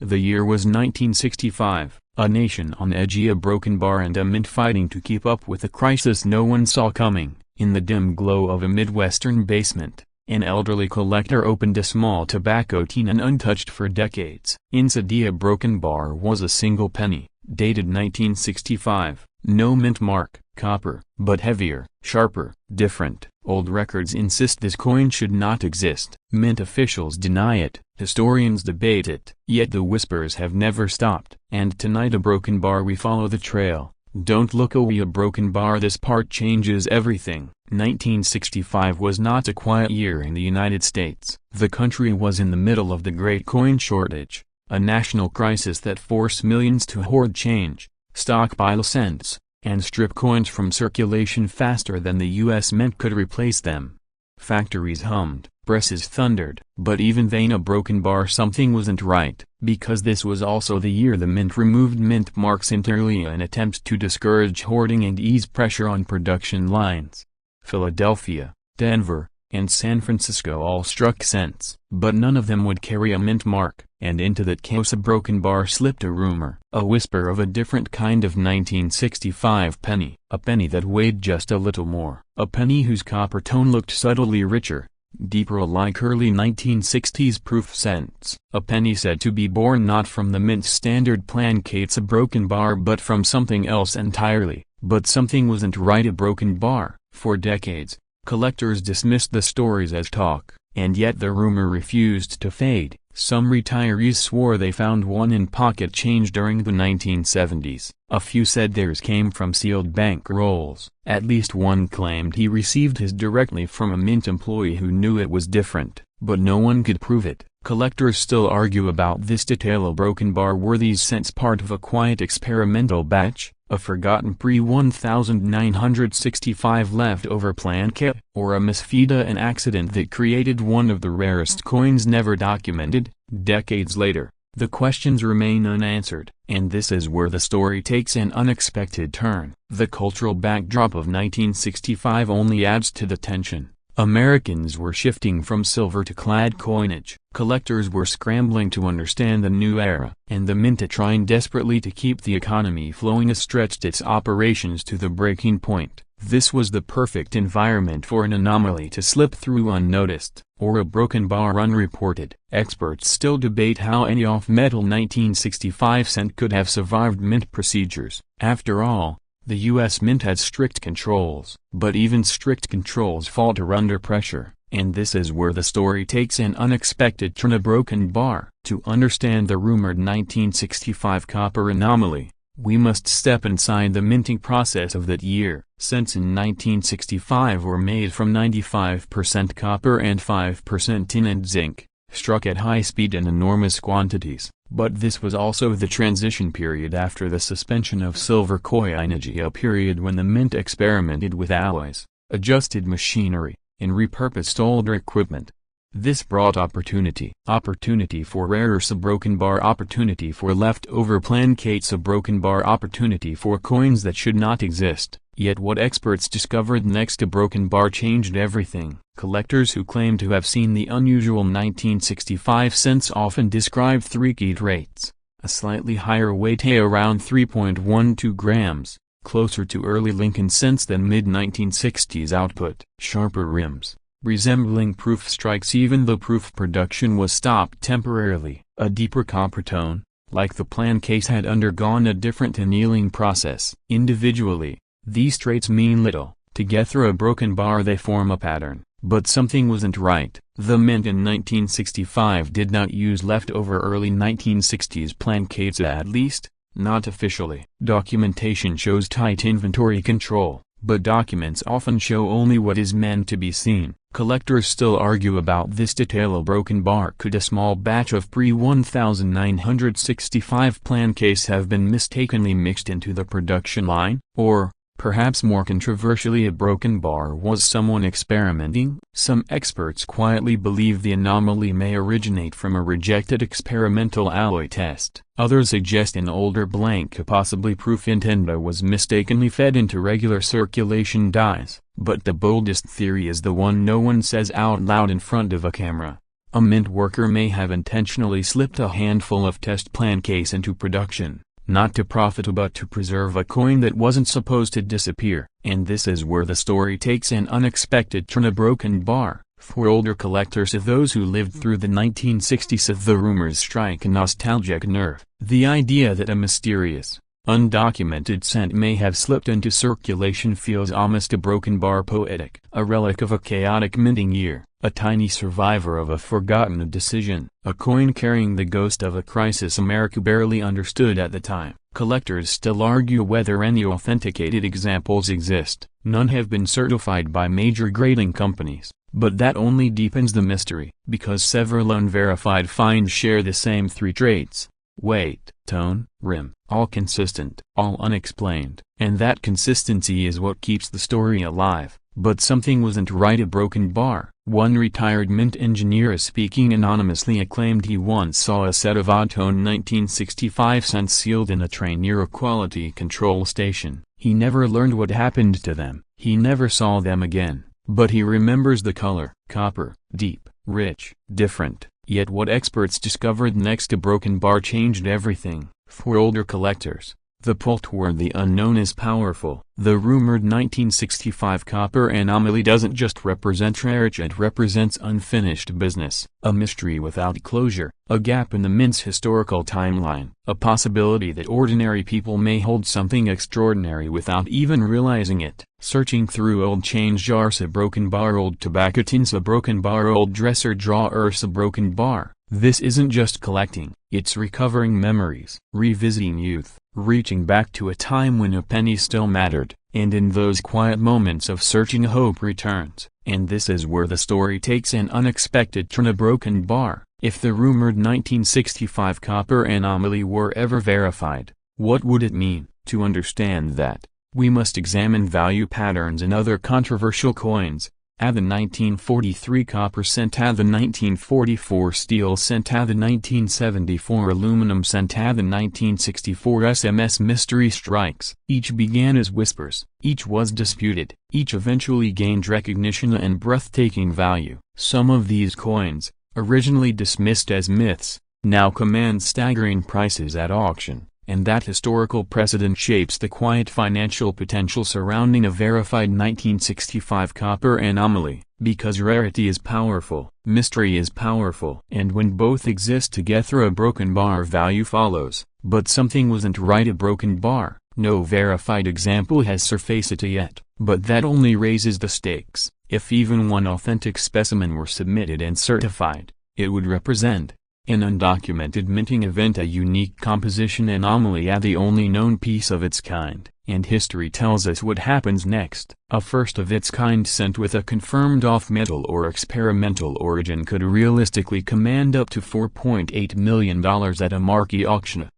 The year was 1965, a nation on edge, a broken bar and a mint fighting to keep up with a crisis no one saw coming. In the dim glow of a Midwestern basement, an elderly collector opened a small tobacco tin untouched for decades. Inside a broken bar was a single penny, dated 1965, no mint mark, copper, but heavier, sharper, different. Old records insist this coin should not exist. Mint officials deny it, historians debate it, yet the whispers have never stopped. And tonight a broken bar, we follow the trail. Don't look away, a broken bar, this part changes everything. 1965 was not a quiet year in the United States. The country was in the middle of the great coin shortage, a national crisis that forced millions to hoard change, stockpile cents, and strip coins from circulation faster than the U.S. Mint could replace them. Factories hummed, presses thundered, but even then a broken bar, something wasn't right, because this was also the year the Mint removed mint marks entirely in an attempt to discourage hoarding and ease pressure on production lines. Philadelphia, Denver, and San Francisco all struck cents, but none of them would carry a mint mark, and into that chaos a broken bar slipped a rumor, a whisper of a different kind of 1965 penny, a penny that weighed just a little more, a penny whose copper tone looked subtly richer, deeper, like early 1960s proof cents, a penny said to be born not from the Mint's standard plancates, a broken bar, but from something else entirely. But something wasn't right, a broken bar. For decades, collectors dismissed the stories as talk, and yet the rumor refused to fade. Some retirees swore they found one in pocket change during the 1970s. A few said theirs came from sealed bank rolls. At least one claimed he received his directly from a Mint employee who knew it was different, but no one could prove it. Collectors still argue about this detail. A broken bar, were these cents part of a quiet experimental batch, a forgotten pre-1965 leftover plancate, or a misfeed, an accident that created one of the rarest coins never documented? Decades later, the questions remain unanswered, and this is where the story takes an unexpected turn. The cultural backdrop of 1965 only adds to the tension. Americans were shifting from silver to clad coinage. Collectors were scrambling to understand the new era, and the Mint, trying desperately to keep the economy flowing, stretched its operations to the breaking point. This was the perfect environment for an anomaly to slip through unnoticed, or a broken bar unreported. Experts still debate how any off-metal 1965 cent could have survived Mint procedures. After all, the U.S. Mint had strict controls, but even strict controls falter under pressure, and this is where the story takes an unexpected turn. A broken bar. To understand the rumored 1965 copper anomaly, we must step inside the minting process of that year. Cents in 1965 were made from 95% copper and 5% tin and zinc, struck at high speed in enormous quantities. But this was also the transition period after the suspension of silver coinage, a period when the Mint experimented with alloys, adjusted machinery, and repurposed older equipment. This brought opportunity. Opportunity for rarers, a broken bar; opportunity for leftover plancates; a broken bar; opportunity for coins that should not exist. Yet what experts discovered next? A broken bar changed everything. Collectors who claim to have seen the unusual 1965 cents often describe three key traits: a slightly higher weight, around 3.12 grams, closer to early Lincoln cents than mid-1960s output; sharper rims, resembling proof strikes even though proof production was stopped temporarily; a deeper copper tone, like the plancase had undergone a different annealing process. Individually, these traits mean little. Together, a broken bar, they form a pattern. But something wasn't right. The Mint in 1965 did not use leftover early 1960s plancates, at least, not officially. Documentation shows tight inventory control, but documents often show only what is meant to be seen. Collectors still argue about this detail. A broken bar. Could a small batch of pre-1965 plancase have been mistakenly mixed into the production line? Or, perhaps more controversially, a broken bar was someone experimenting? Some experts quietly believe the anomaly may originate from a rejected experimental alloy test. Others suggest an older blank, possibly proof intended, was mistakenly fed into regular circulation dies. But the boldest theory is the one no one says out loud in front of a camera. A mint worker may have intentionally slipped a handful of test plan case into production, not to profit but to preserve a coin that wasn't supposed to disappear. And this is where the story takes an unexpected turn. A broken bar. For older collectors or those who lived through the 1960s, the rumors strike a nostalgic nerve. The idea that a mysterious, undocumented cent may have slipped into circulation feels almost a broken bar poetic. A relic of a chaotic minting year, a tiny survivor of a forgotten decision, a coin carrying the ghost of a crisis America barely understood at the time. Collectors still argue whether any authenticated examples exist. None have been certified by major grading companies, but that only deepens the mystery, because several unverified finds share the same three traits: weight, tone, rim, all consistent, all unexplained. And that consistency is what keeps the story alive. But something wasn't right. A broken bar. One retired mint engineer speaking anonymously claimed he once saw a set of odd-tone 1965 cents sealed in a tray near a quality control station. He never learned what happened to them. He never saw them again. But he remembers the color. Copper, deep, rich, different. Yet what experts discovered next to broken bar changed everything. For older collectors, the pull toward the unknown is powerful. The rumored 1965 copper anomaly doesn't just represent rarity, it represents unfinished business, a mystery without closure, a gap in the mint's historical timeline, a possibility that ordinary people may hold something extraordinary without even realizing it. Searching through old change jars, a broken bar, old tobacco tins, a broken bar, old dresser drawers, a broken bar. This isn't just collecting, it's recovering memories, revisiting youth, reaching back to a time when a penny still mattered, and in those quiet moments of searching hope returns. And this is where the story takes an unexpected turn. A broken bar. If the rumored 1965 copper anomaly were ever verified, what would it mean? To understand that, we must examine value patterns in other controversial coins. Add the 1943 copper cent, add the 1944 steel cent, add the 1974 aluminum cent, add the 1964 SMS. Mystery strikes. Each began as whispers, each was disputed, each eventually gained recognition and breathtaking value. Some of these coins, originally dismissed as myths, now command staggering prices at auction. And that historical precedent shapes the quiet financial potential surrounding a verified 1965 copper anomaly. Because rarity is powerful, mystery is powerful. And when both exist together, a broken bar value follows. But something wasn't right. A broken bar. No verified example has surfaced yet, but that only raises the stakes. If even one authentic specimen were submitted and certified, it would represent an undocumented minting event, a unique composition anomaly, the only known piece of its kind. And history tells us what happens next. A first-of-its-kind cent with a confirmed off-metal or experimental origin could realistically command up to $4.8 million at a marquee auction.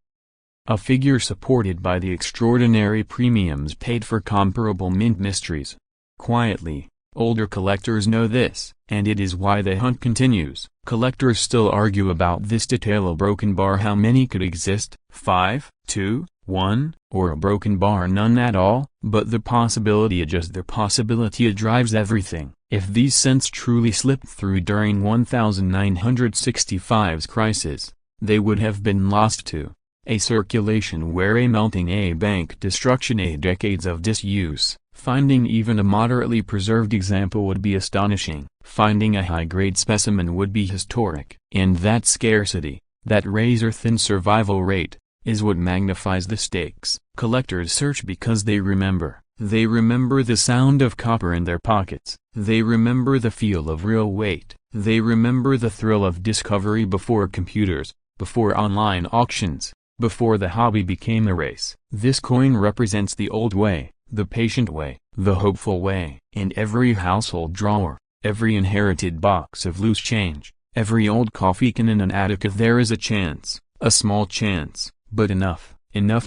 A figure supported by the extraordinary premiums paid for comparable mint mysteries. Quietly, older collectors know this, and it is why the hunt continues. Collectors still argue about this detail. A broken bar. How many could exist? 5, 2, 1, or a broken bar? None at all? But the possibility, just the possibility, drives everything. If these cents truly slipped through during 1965's crisis, they would have been lost to a circulation where a melting, a bank destruction, a decades of disuse. Finding even a moderately preserved example would be astonishing. Finding a high-grade specimen would be historic. And that scarcity, that razor-thin survival rate, is what magnifies the stakes. Collectors search because they remember. They remember the sound of copper in their pockets. They remember the feel of real weight. They remember the thrill of discovery before computers, before online auctions, before the hobby became a race. This coin represents the old way, the patient way, the hopeful way. In every household drawer, every inherited box of loose change, every old coffee can in an attic, there is a chance, a small chance, but enough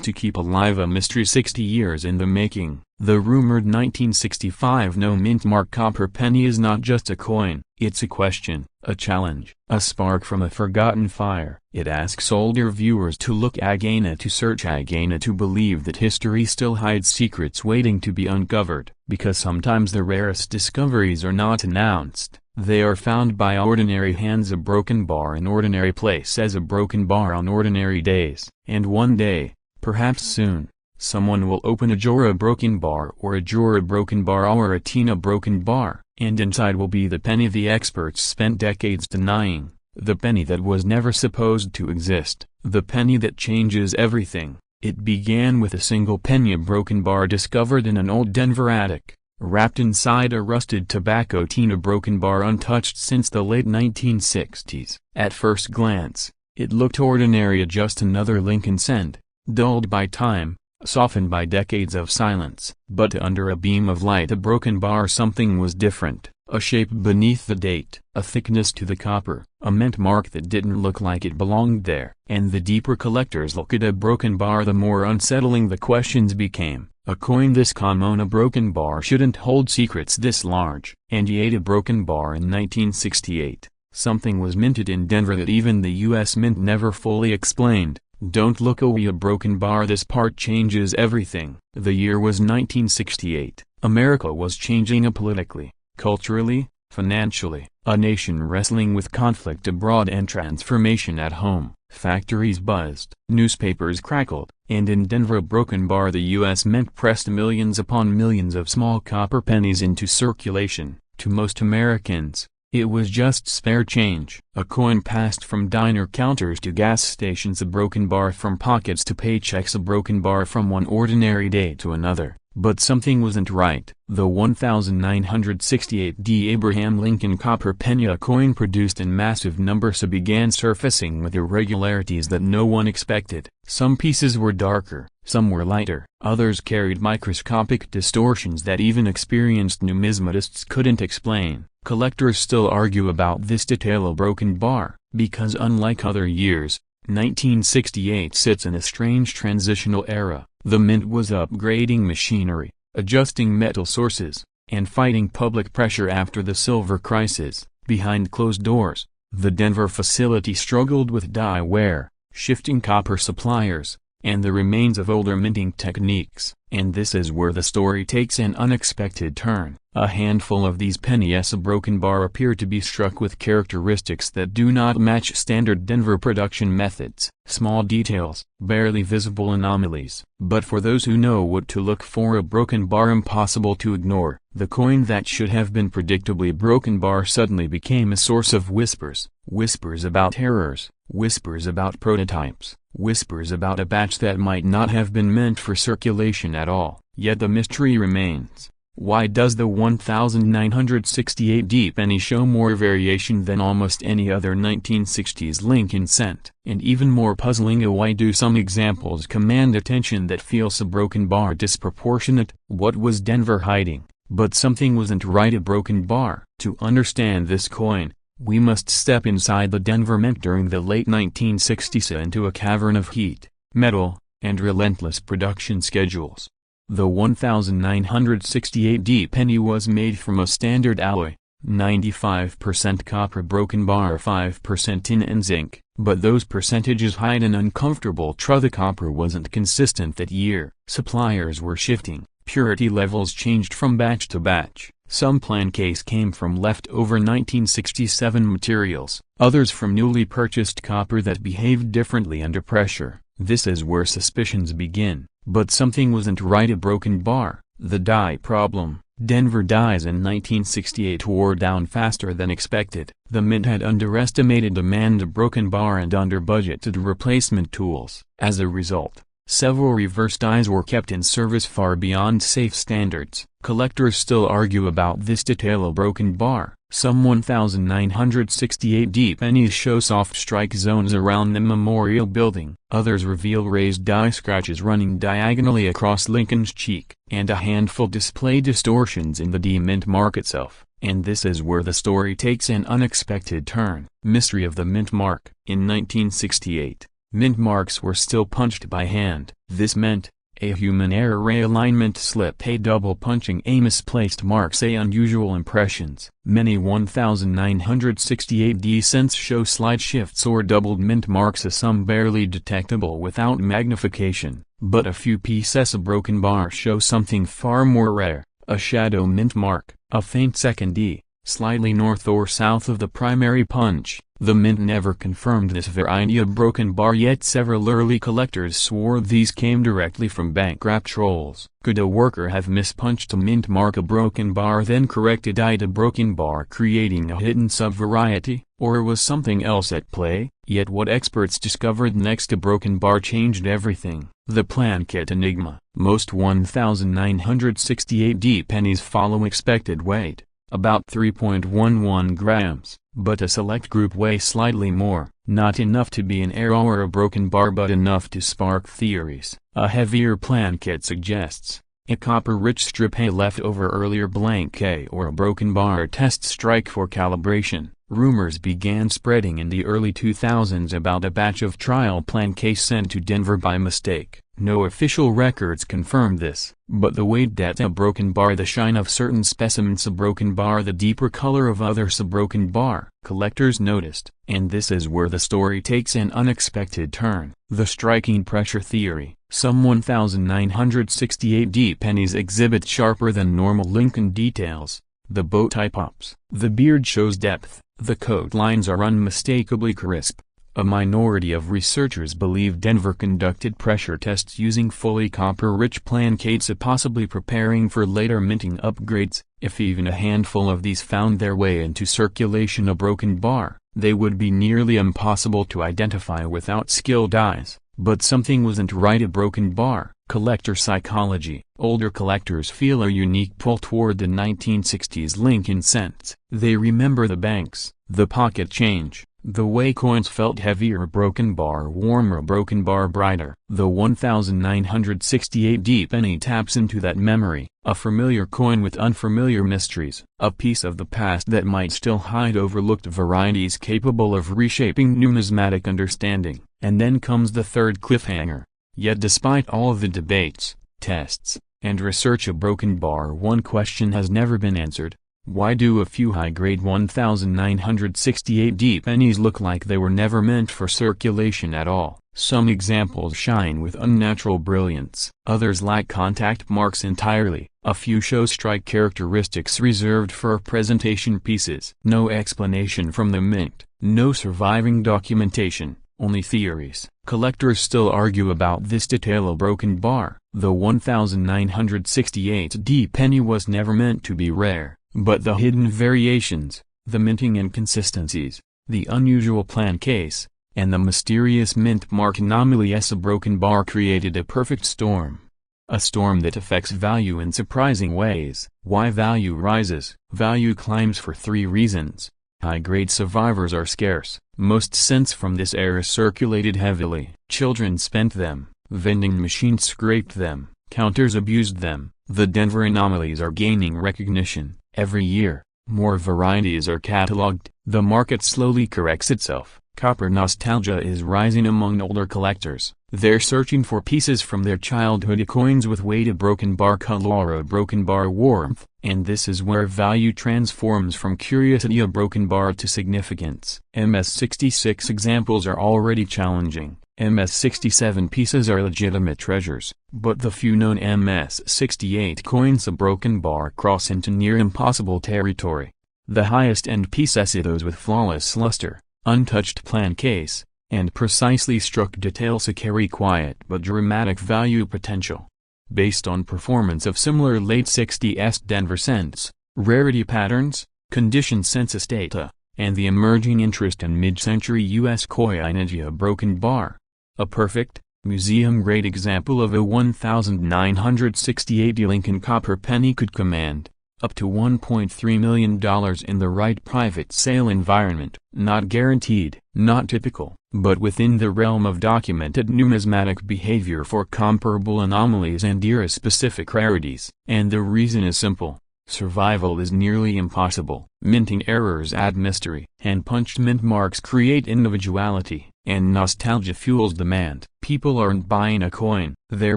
to keep alive a mystery 60 years in the making. The rumored 1965 no mint mark copper penny is not just a coin, it's a question, a challenge, a spark from a forgotten fire. It asks older viewers to look again, to search again, to believe that history still hides secrets waiting to be uncovered. Because sometimes the rarest discoveries are not announced, They are found by ordinary hands, a broken bar in ordinary place as a broken bar on ordinary days. And one day, perhaps soon, someone will open a drawer a broken bar, or a drawer a broken bar, or a tin a broken bar, and inside will be the penny the experts spent decades denying, the penny that was never supposed to exist, the penny that changes everything. It began with a single penny, a broken bar discovered in an old Denver attic, wrapped inside a rusted tobacco tin, a broken bar untouched since the late 1960s. At first glance, it looked ordinary, just another Lincoln cent, dulled by time, softened by decades of silence. But under a beam of light, a broken bar, something was different. A shape beneath the date, a thickness to the copper, a mint mark that didn't look like it belonged there. And the deeper collectors look at a broken bar, the more unsettling the questions became. A coin this common, a broken bar, shouldn't hold secrets this large. And yet a broken bar in 1968. Something was minted in Denver that even the U.S. Mint never fully explained. Don't look away, a broken bar, this part changes everything. The year was 1968. America was changing politically, culturally, financially, a nation wrestling with conflict abroad and transformation at home. Factories buzzed, newspapers crackled, and in Denver a broken bar, the U.S. Mint pressed millions upon millions of small copper pennies into circulation. To most Americans, it was just spare change. A coin passed from diner counters to gas stations, a broken bar from pockets to paychecks, a broken bar from one ordinary day to another. But something wasn't right. The 1968 Abraham Lincoln copper penny, a coin produced in massive numbers, began surfacing with irregularities that no one expected. Some pieces were darker, some were lighter, others carried microscopic distortions that even experienced numismatists couldn't explain. Collectors still argue about this detail, a broken bar, because unlike other years, 1968 sits in a strange transitional era. The mint was upgrading machinery, adjusting metal sources, and fighting public pressure after the silver crisis. Behind closed doors, the Denver facility struggled with die wear, shifting copper suppliers, and the remains of older minting techniques. And this is where the story takes an unexpected turn. A handful of these pennies, a broken bar, appear to be struck with characteristics that do not match standard Denver production methods. Small details, barely visible anomalies. But for those who know what to look for, a broken bar impossible to ignore. The coin that should have been predictably a broken bar suddenly became a source of whispers. Whispers about errors, whispers about prototypes, whispers about a batch that might not have been meant for circulation at all. Yet the mystery remains. Why does the 1968 penny show more variation than almost any other 1960s Lincoln cent? And even more puzzling, why do some examples command attention that feels a broken bar disproportionate? What was Denver hiding? But something wasn't right, a broken bar. To understand this coin, we must step inside the Denver Mint during the late 1960s into a cavern of heat, metal, and relentless production schedules. The 1968 penny was made from a standard alloy, 95% copper broken bar, 5% tin and zinc, but those percentages hide an uncomfortable truth. The copper wasn't consistent that year. Suppliers were shifting, purity levels changed from batch to batch. Some plan case came from leftover 1967 materials, others from newly purchased copper that behaved differently under pressure. This is where suspicions begin. But something wasn't right, a broken bar. The die problem. Denver dies in 1968 wore down faster than expected. The mint had underestimated demand, a broken bar, and under-budgeted replacement tools. As a result, several reverse dies were kept in service far beyond safe standards. Collectors still argue about this detail, a broken bar. Some 1968 pennies show soft strike zones around the memorial building. Others reveal raised die scratches running diagonally across Lincoln's cheek. And a handful display distortions in the mint mark itself. And this is where the story takes an unexpected turn. Mystery of the mint mark. In 1968, mint marks were still punched by hand. This meant a human error, realignment slip, a double punching, a misplaced marks, a unusual impressions. Many 1968 cents show slight shifts or doubled mint marks, some barely detectable without magnification. But a few pieces of broken bar show something far more rare, a shadow mint mark, a faint second slightly north or south of the primary punch. The mint never confirmed this variety of broken bar, yet several early collectors swore these came directly from bankrupt trolls. Could a worker have mispunched a mint mark, a broken bar, then corrected it a broken bar, creating a hidden sub-variety? Or was something else at play? Yet what experts discovered next, a broken bar, changed everything. The Planket Enigma. Most 1,968 pennies follow expected weight, about 3.11 grams, but a select group weigh slightly more, not enough to be an error or a broken bar, but enough to spark theories. A heavier Planket suggests a copper-rich strip A left over earlier blank A, or a broken bar test strike for calibration. Rumors began spreading in the early 2000s about a batch of trial Planquets sent to Denver by mistake. No official records confirmed this, but the weight data, a broken bar, the shine of certain specimens, a broken bar, the deeper color of others, a broken bar, collectors noticed. And this is where the story takes an unexpected turn. The striking pressure theory. Some 1,968 pennies exhibit sharper than normal Lincoln details. The bow tie pops. The beard shows depth. The coat lines are unmistakably crisp. A minority of researchers believe Denver conducted pressure tests using fully copper-rich Planquets, possibly preparing for later minting upgrades. If even a handful of these found their way into circulation, a broken bar, they would be nearly impossible to identify without skilled eyes. But something wasn't right. A broken bar. Collector psychology. Older collectors feel a unique pull toward the 1960s Lincoln cents. They remember the banks, the pocket change, the way coins felt heavier, a broken bar warmer, a broken bar brighter. The 1,968 penny taps into that memory, a familiar coin with unfamiliar mysteries, a piece of the past that might still hide overlooked varieties capable of reshaping numismatic understanding. And then comes the third cliffhanger. Yet despite all the debates, tests, and research, a broken bar, one question has never been answered. Why do a few high-grade 1,968 pennies look like they were never meant for circulation at all? Some examples shine with unnatural brilliance. Others lack contact marks entirely. A few show strike characteristics reserved for presentation pieces. No explanation from the mint. No surviving documentation. Only theories. Collectors still argue about this detail. A broken bar. The 1,968 penny was never meant to be rare, but the hidden variations, the minting inconsistencies, the unusual Planquets, and the mysterious mint mark anomalies, a broken bar, created a perfect storm. A storm that affects value in surprising ways. Why value rises? Value climbs for three reasons. High-grade survivors are scarce. Most cents from this era circulated heavily. Children spent them. Vending machines scraped them. Counters abused them. The Denver anomalies are gaining recognition. Every year, more varieties are cataloged. The market slowly corrects itself. Copper nostalgia is rising among older collectors. They're searching for pieces from their childhood, coins with weight, a broken bar color, a broken bar warmth, and this is where value transforms from curiosity, a broken bar, to significance. MS-66 examples are already challenging. MS-67 pieces are legitimate treasures, but the few known MS-68 coins, a broken bar, cross into near impossible territory. The highest-end pieces are those with flawless luster, untouched Planquets, and precisely struck details, carry quiet but dramatic value potential. Based on performance of similar late 60s Denver cents, rarity patterns, condition census data, and the emerging interest in mid-century U.S. coinage, a broken bar, a perfect, museum-grade example of a 1,968 Lincoln copper penny, could command up to $1.3 million in the right private sale environment. Not guaranteed, not typical, but within the realm of documented numismatic behavior for comparable anomalies and era-specific rarities. And the reason is simple. Survival is nearly impossible. Minting errors add mystery. Hand-punched mint marks create individuality, and nostalgia fuels demand. People aren't buying a coin, they're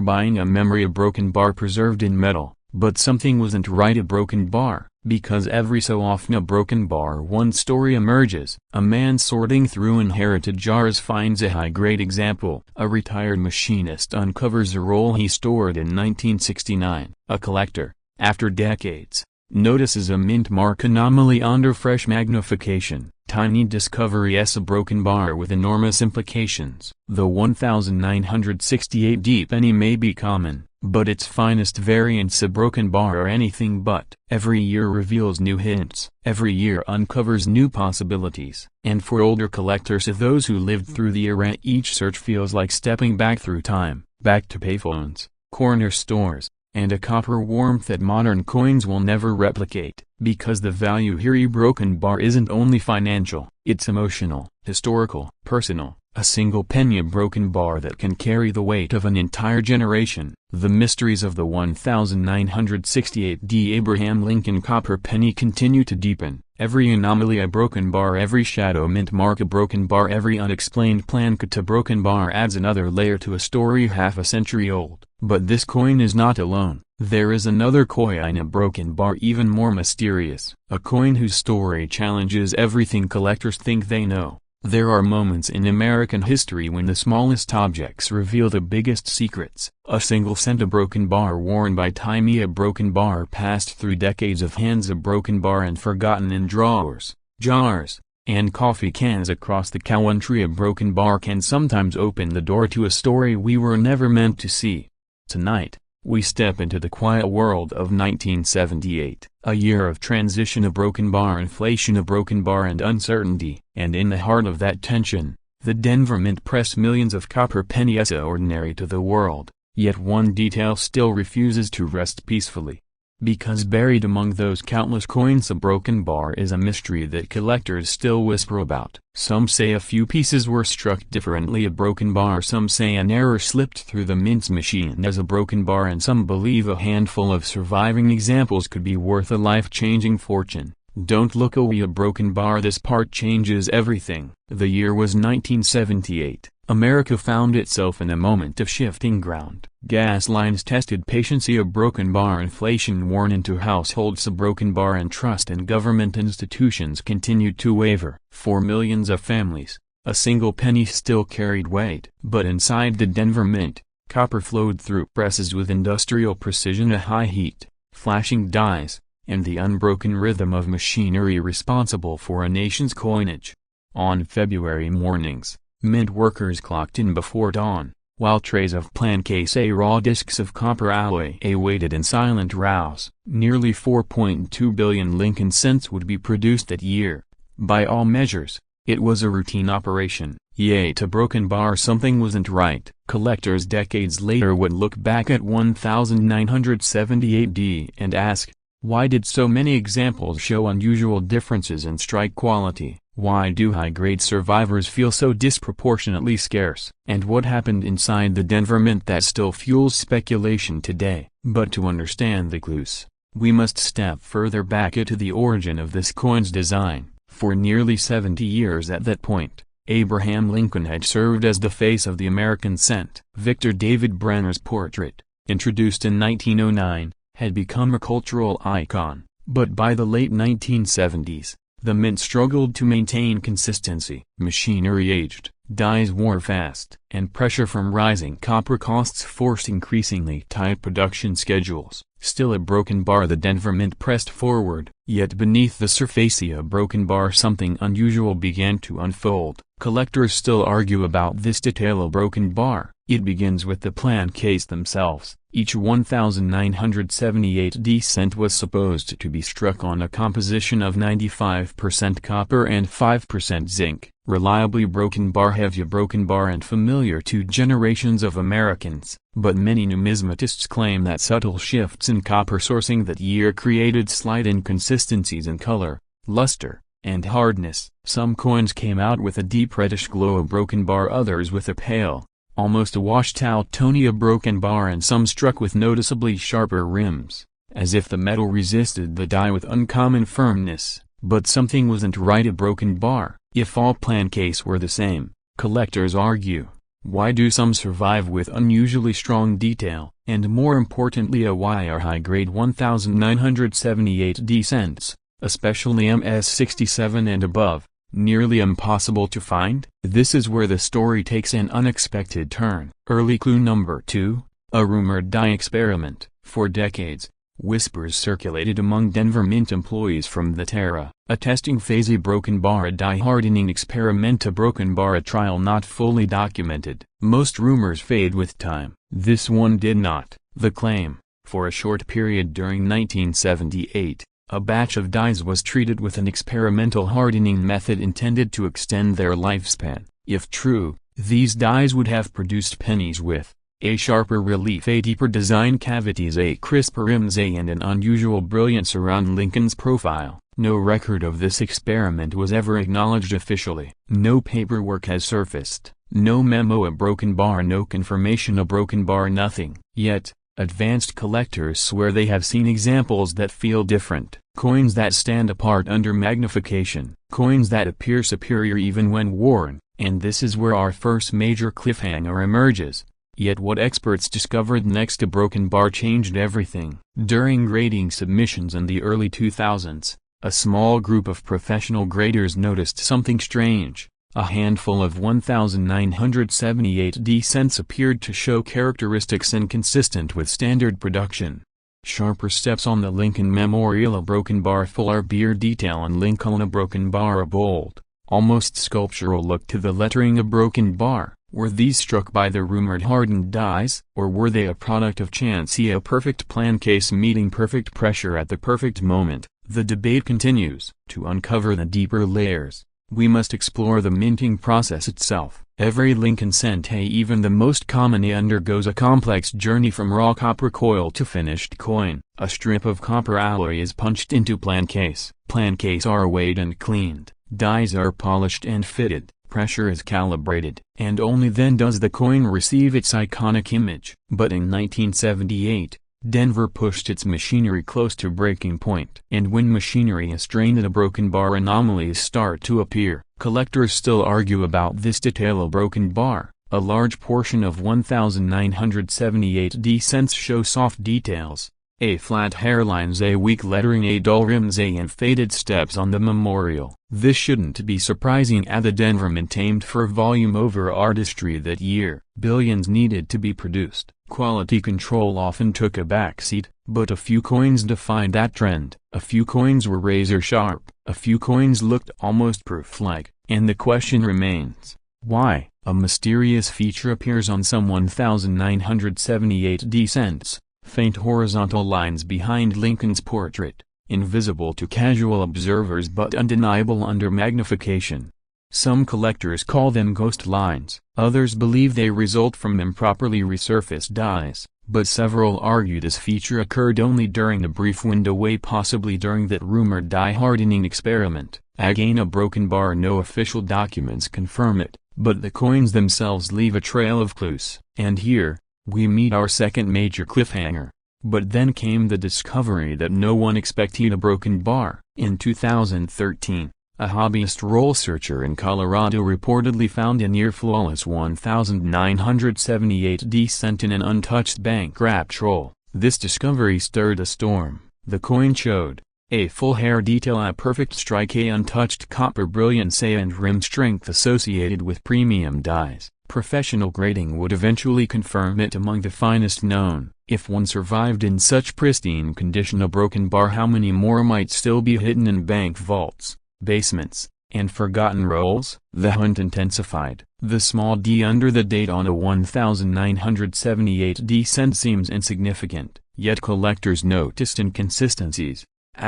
buying a memory, a broken bar preserved in metal. But something wasn't right, a broken bar, because every so often a broken bar one story emerges. A man sorting through inherited jars finds a high-grade example. A retired machinist uncovers a roll he stored in 1969. A collector, after decades, Notices a mint mark anomaly under fresh magnification. Tiny discovery s a broken bar with enormous implications. The 1968D penny may be common, but its finest variants a broken bar are anything but. Every year reveals new hints. Every year uncovers new possibilities. And for older collectors of those who lived through the era, each search feels like stepping back through time, back to payphones, corner stores, and a copper warmth that modern coins will never replicate, because the value here a broken bar isn't only financial, it's emotional, historical, personal. A single penny a broken bar that can carry the weight of an entire generation. The mysteries of the 1968D Abraham Lincoln copper penny continue to deepen. Every anomaly a broken bar, every shadow mint mark a broken bar, every unexplained plan cut a broken bar adds another layer to a story half a century old. But this coin is not alone. There is another coin a broken bar even more mysterious. A coin whose story challenges everything collectors think they know. There are moments in American history when the smallest objects reveal the biggest secrets. A single cent a broken bar worn by time a broken bar passed through decades of hands a broken bar and forgotten in drawers, jars, and coffee cans across the country a broken bar can sometimes open the door to a story we were never meant to see. Tonight, we step into the quiet world of 1978, a year of transition, a broken bar inflation, a broken bar and uncertainty, and in the heart of that tension, the Denver Mint pressed millions of copper pennies ordinary to the world, yet one detail still refuses to rest peacefully. Because buried among those countless coins a broken bar is a mystery that collectors still whisper about. Some say a few pieces were struck differently a broken bar, some say an error slipped through the mint's machine as a broken bar, and some believe a handful of surviving examples could be worth a life-changing fortune. Don't look away a broken bar, this part changes everything. The year was 1978. America found itself in a moment of shifting ground. Gas lines tested patience a broken bar, inflation worn into households a broken bar, and trust in government institutions continued to waver. For millions of families, a single penny still carried weight. But inside the Denver Mint, copper flowed through presses with industrial precision, a high heat, flashing dies, and the unbroken rhythm of machinery responsible for a nation's coinage. On February mornings, mint workers clocked in before dawn, while trays of pancakes raw discs of copper alloy waited in silent rows. Nearly 4.2 billion Lincoln cents would be produced that year. By all measures, it was a routine operation, yet a broken bar something wasn't right. Collectors decades later would look back at 1978D and ask, why did so many examples show unusual differences in strike quality? Why do high-grade survivors feel so disproportionately scarce? And what happened inside the Denver Mint that still fuels speculation today? But to understand the clues, we must step further back into the origin of this coin's design. For nearly 70 years at that point, Abraham Lincoln had served as the face of the American cent. Victor David Brenner's portrait, introduced in 1909, had become a cultural icon. But by the late 1970s, the mint struggled to maintain consistency. Machinery aged, dies wore fast, and pressure from rising copper costs forced increasingly tight production schedules. Still a broken bar the Denver Mint pressed forward, yet beneath the surface a broken bar something unusual began to unfold. Collectors still argue about this detail a broken bar. It begins with the plan case themselves. Each 1978D cent was supposed to be struck on a composition of 95% copper and 5% zinc. Reliably broken bar, heavy broken bar, and familiar to generations of Americans. But many numismatists claim that subtle shifts in copper sourcing that year created slight inconsistencies in color, luster, and hardness. Some coins came out with a deep reddish glow a broken bar, others with a pale, almost a washed-out tony a broken bar, and some struck with noticeably sharper rims, as if the metal resisted the die with uncommon firmness. But something wasn't right a broken bar. If all plan case were the same, collectors argue, why do some survive with unusually strong detail? And more importantly, why are high-grade 1978D cents, especially MS67 and above, nearly impossible to find? This is where the story takes an unexpected turn. Early clue number 2, a rumored die experiment. For decades, Whispers circulated among Denver Mint employees from that era, attesting phase a broken bar, a die-hardening experiment, a broken bar, a trial not fully documented. Most rumors fade with time. This one did not. The claim: for a short period during 1978, a batch of dies was treated with an experimental hardening method intended to extend their lifespan. If true, these dies would have produced pennies with a sharper relief, a deeper design, cavities, a crisper rims, and an unusual brilliance around Lincoln's profile. No record of this experiment was ever acknowledged officially. No paperwork has surfaced. No memo, a broken bar, no confirmation, a broken bar, nothing. Yet, advanced collectors swear they have seen examples that feel different. Coins that stand apart under magnification. Coins that appear superior even when worn. And this is where our first major cliffhanger emerges. Yet what experts discovered next? A broken bar changed everything. During grading submissions in the early 2000s, a small group of professional graders noticed something strange. A handful of 1,978 cents appeared to show characteristics inconsistent with standard production. Sharper steps on the Lincoln Memorial, a broken bar, fuller beer detail on Lincoln, a broken bar, a bold, almost sculptural look to the lettering, a broken bar. Were these struck by the rumored hardened dies, or were they a product of chance? A perfect plan case meeting perfect pressure at the perfect moment. The debate continues. To uncover the deeper layers, we must explore the minting process itself. Every Lincoln cent, even the most common, undergoes a complex journey from raw copper coil to finished coin. A strip of copper alloy is punched into plan case. Plan case are weighed and cleaned. Dies are polished and fitted. Pressure is calibrated, and only then does the coin receive its iconic image. But in 1978, Denver pushed its machinery close to breaking point. And when machinery is strained, a broken bar, anomalies start to appear. Collectors still argue about this detail. A broken bar, a large portion of 1,978 cents show soft details. A flat hairlines, a weak lettering, a dull rims, and faded steps on the memorial. This shouldn't be surprising. The Denver Mint aimed for volume over artistry that year. Billions needed to be produced. Quality control often took a backseat, but a few coins defined that trend. A few coins were razor sharp. A few coins looked almost proof-like. And the question remains, why? A mysterious feature appears on some 1,978 cents. Faint horizontal lines behind Lincoln's portrait, invisible to casual observers but undeniable under magnification. Some collectors call them ghost lines. Others believe they result from improperly resurfaced dies, but several argue this feature occurred only during a brief window, possibly during that rumored die-hardening experiment. Again, a broken bar, no official documents confirm it, but the coins themselves leave a trail of clues. And here, we meet our second major cliffhanger. But then came the discovery that no one expected: a broken bar. In 2013, a hobbyist roll searcher in Colorado reportedly found a near-flawless 1,978 cent in an untouched bank-wrapped roll. This discovery stirred a storm. The coin showed a full hair detail, a perfect strike, a untouched copper brilliance, and rim strength associated with premium dies. Professional grading would eventually confirm it among the finest known. If one survived in such pristine condition, a broken bar, how many more might still be hidden in bank vaults, basements, and forgotten rolls? The hunt intensified. The small d under the date on a 1,978 cent seems insignificant, yet collectors noticed inconsistencies.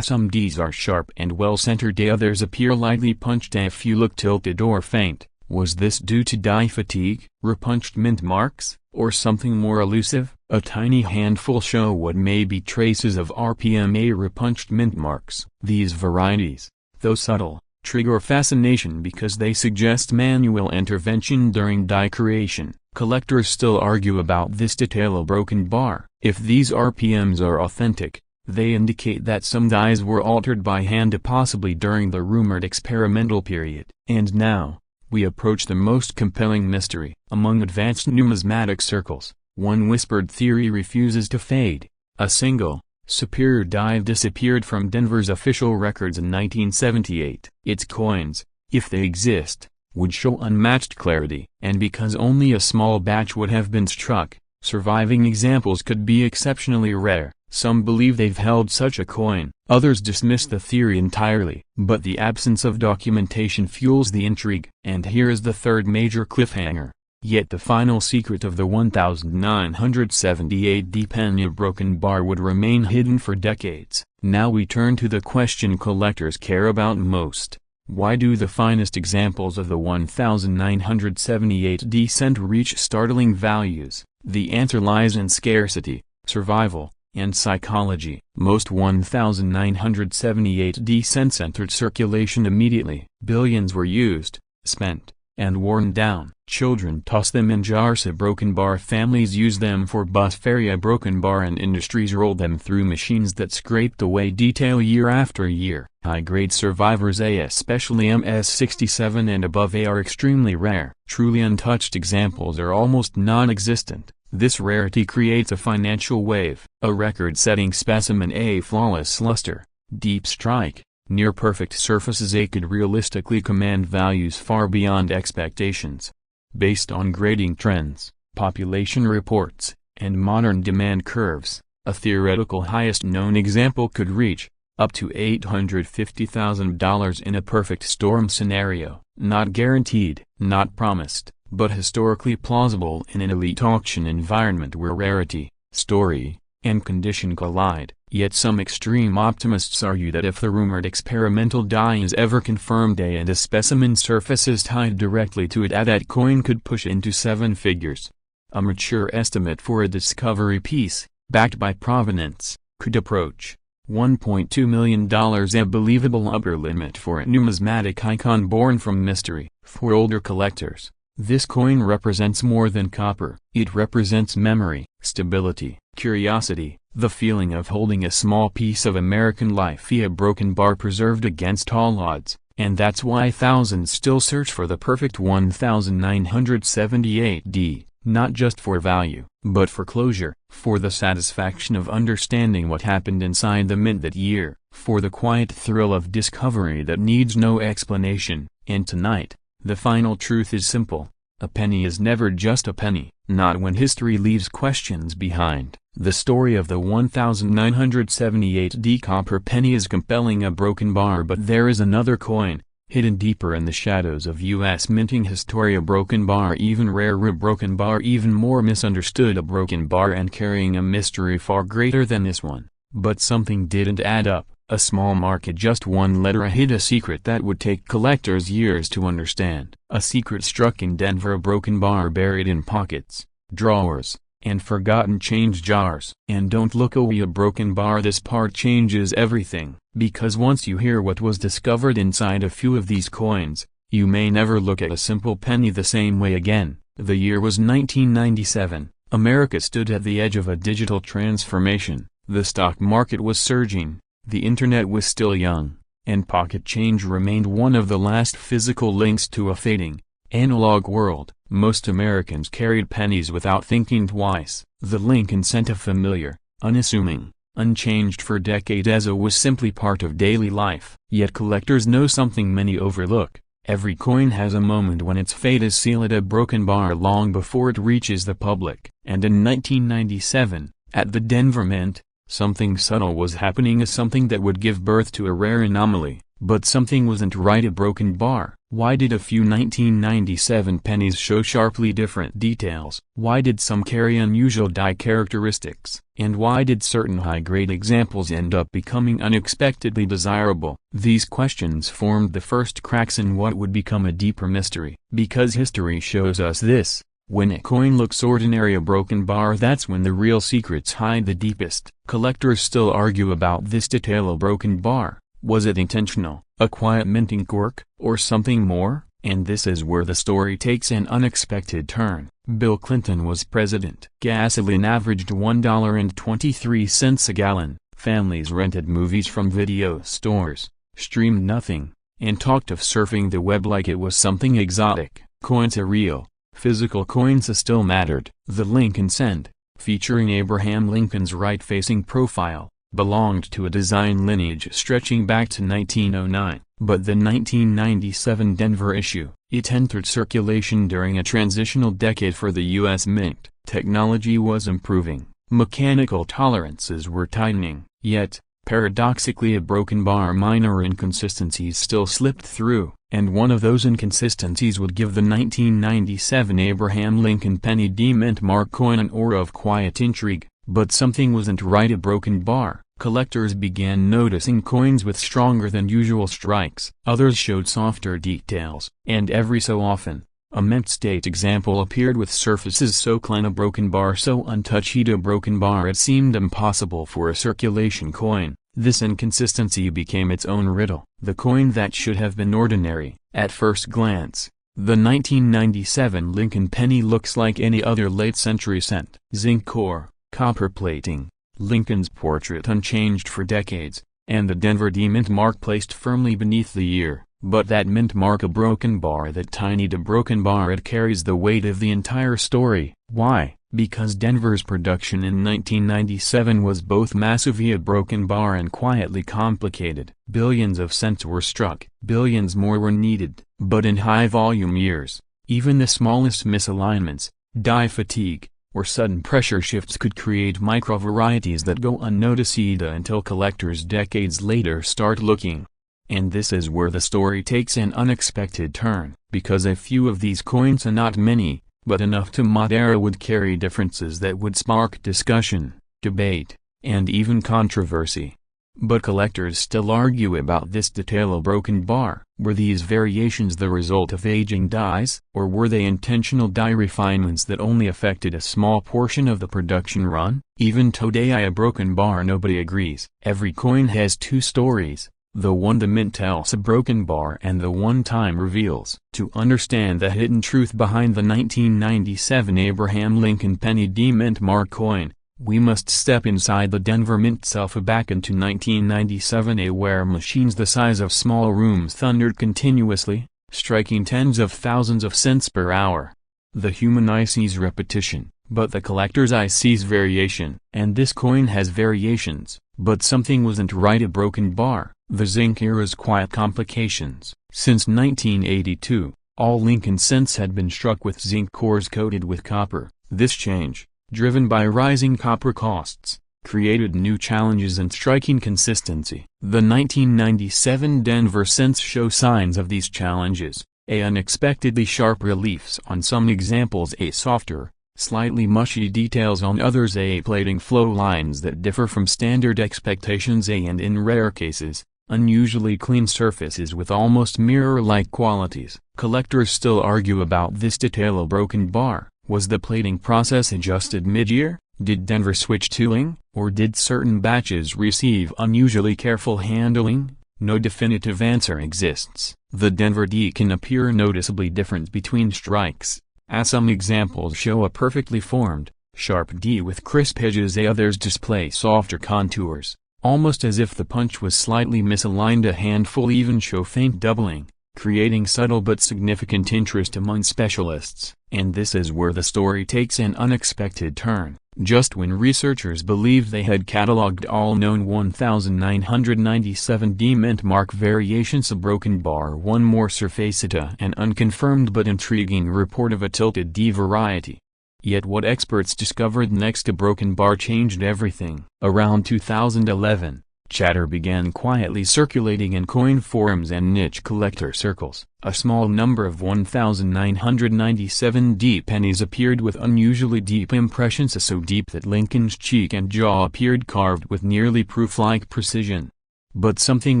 Some Ds are sharp and well-centered, others appear lightly punched, a few look tilted or faint. Was this due to die fatigue, repunched mint marks, or something more elusive? A tiny handful show what may be traces of RPMA repunched mint marks. These varieties, though subtle, trigger fascination because they suggest manual intervention during die creation. Collectors still argue about this detail: a broken bar. If these RPMs are authentic, they indicate that some dies were altered by hand, possibly during the rumored experimental period. And now, we approach the most compelling mystery. Among advanced numismatic circles, one whispered theory refuses to fade. A single, superior die disappeared from Denver's official records in 1978. Its coins, if they exist, would show unmatched clarity. And because only a small batch would have been struck, surviving examples could be exceptionally rare. Some believe they've held such a coin, others dismiss the theory entirely. But the absence of documentation fuels the intrigue. And here is the third major cliffhanger. Yet the final secret of the 1978 penny broken bar would remain hidden for decades. Now we turn to the question collectors care about most. Why do the finest examples of the 1978 cent reach startling values? The answer lies in scarcity, survival, and psychology. Most 1978 cents entered circulation immediately. Billions were used, spent, and worn down. Children toss them in jars. A broken bar. Families use them for bus fare. A broken bar, and industries roll them through machines that scraped away detail year after year. High-grade survivors, especially MS-67 and above, are extremely rare. Truly untouched examples are almost non-existent. This rarity creates a financial wave. A record-setting specimen, a flawless luster, deep strike, near-perfect surfaces, could realistically command values far beyond expectations. Based on grading trends, population reports, and modern demand curves, a theoretical highest known example could reach up to $850,000 in a perfect storm scenario. Not guaranteed, not promised, but historically plausible in an elite auction environment where rarity, story, and condition collide. Yet some extreme optimists argue that if the rumored experimental die is ever confirmed, and a specimen surfaces tied directly to it, that coin could push into seven figures. A mature estimate for a discovery piece, backed by provenance, could approach $1.2 million, a believable upper limit for a numismatic icon born from mystery. For older collectors, this coin represents more than copper. It represents memory, stability, curiosity, the feeling of holding a small piece of American life. A broken bar preserved against all odds, and that's why thousands still search for the perfect 1978, not just for value, but for closure, for the satisfaction of understanding what happened inside the mint that year, for the quiet thrill of discovery that needs no explanation. And tonight, the final truth is simple: a penny is never just a penny, not when history leaves questions behind. The story of the 1978 copper penny is compelling. A broken bar. But there is another coin, hidden deeper in the shadows of U.S. minting history. A broken bar, even rarer. A broken bar, even more misunderstood. A broken bar, and carrying a mystery far greater than this one. But something didn't add up. A small mark, just one letter, hid a secret that would take collectors years to understand. A secret struck in Denver. A broken bar buried in pockets, drawers, and forgotten change jars. And don't look away. A broken bar. This part changes everything, because once you hear what was discovered inside a few of these coins, you may never look at a simple penny the same way again. The year was 1997. America stood at the edge of a digital transformation. The stock market was surging, the internet was still young, and pocket change remained one of the last physical links to a fading, analog world. Most Americans carried pennies without thinking twice. The Lincoln cent, a familiar, unassuming, unchanged for decades, as it was simply part of daily life. Yet collectors know something many overlook. Every coin has a moment when its fate is sealed. A broken bar long before it reaches the public. And in 1997, at the Denver Mint, something subtle was happening, something that would give birth to a rare anomaly. But something wasn't right. A broken bar. Why did a few 1997 pennies show sharply different details? Why did some carry unusual die characteristics? And why did certain high-grade examples end up becoming unexpectedly desirable? These questions formed the first cracks in what would become a deeper mystery. Because history shows us this: when a coin looks ordinary, a broken bar, that's when the real secrets hide the deepest. Collectors still argue about this detail. A broken bar. Was it intentional, a quiet minting quirk, or something more? And this is where the story takes an unexpected turn. Bill Clinton was president. Gasoline averaged $1.23 a gallon. Families rented movies from video stores, streamed nothing, and talked of surfing the web like it was something exotic. Coins are real. Physical coins still mattered. The Lincoln cent, featuring Abraham Lincoln's right-facing profile, belonged to a design lineage stretching back to 1909. But the 1997 Denver issue, it entered circulation during a transitional decade for the U.S. Mint. Technology was improving, Mechanical tolerances were tightening, yet, paradoxically, a broken bar minor inconsistencies still slipped through, and one of those inconsistencies would give the 1997 Abraham Lincoln penny D mint mark coin an aura of quiet intrigue. But something wasn't right. A broken bar. Collectors began noticing coins with stronger than usual strikes. Others showed softer details, and every so often, a mint state example appeared with surfaces so clean, a broken bar so untouched, a broken bar it seemed impossible for a circulation coin. This inconsistency became its own riddle. The coin that should have been ordinary, at first glance, the 1997 Lincoln penny, looks like any other late-century cent. Zinc core, copper plating, Lincoln's portrait unchanged for decades, and the Denver D mint mark placed firmly beneath the ear. But that mint mark, a broken bar, that tiny broken bar, it carries the weight of the entire story. Why? Because Denver's production in 1997 was both massively a broken bar and quietly complicated. Billions of cents were struck, billions more were needed. But in high-volume years, even the smallest misalignments, die fatigue, or sudden pressure shifts could create micro-varieties that go unnoticed until collectors decades later start looking. And this is where the story takes an unexpected turn, because a few of these coins, and not many, but enough to matter, would carry differences that would spark discussion, debate, and even controversy. But collectors still argue about this detail. A broken bar. Were these variations the result of aging dies, or were they intentional die refinements that only affected a small portion of the production run? Even today, a broken bar, nobody agrees. Every coin has two stories. The one the mint tells a broken bar, and the one time reveals. To understand the hidden truth behind the 1997 Abraham Lincoln penny D mint mark coin, we must step inside the Denver Mint itself, back into 1997, where machines the size of small rooms thundered continuously, striking tens of thousands of cents per hour. The human eye sees repetition, but the collector's eye sees variation. And this coin has variations, but something wasn't right. A broken bar. The zinc era's quiet complications. Since 1982, all Lincoln cents had been struck with zinc cores coated with copper. This change, driven by rising copper costs, created new challenges in striking consistency. The 1997 Denver cents show signs of these challenges. Unexpectedly sharp reliefs on some examples, softer, slightly mushy details on others, plating flow lines that differ from standard expectations, and in rare cases, unusually clean surfaces with almost mirror-like qualities. Collectors still argue about this detail. A broken bar. Was the plating process adjusted mid-year? Did Denver switch tooling? Or did certain batches receive unusually careful handling? No definitive answer exists. The Denver D can appear noticeably different between strikes, as some examples show a perfectly formed, sharp D with crisp edges, others display softer contours, almost as if the punch was slightly misaligned. A handful even show faint doubling, creating subtle but significant interest among specialists. And this is where the story takes an unexpected turn. Just when researchers believed they had cataloged all known 1997 D mint mark variations, a broken bar, one more surfaced an unconfirmed but intriguing report of a tilted D variety. Yet what experts discovered next? A broken bar changed everything. Around 2011, chatter began quietly circulating in coin forums and niche collector circles. A small number of 1997 D pennies appeared with unusually deep impressions, so deep that Lincoln's cheek and jaw appeared carved with nearly proof-like precision. But something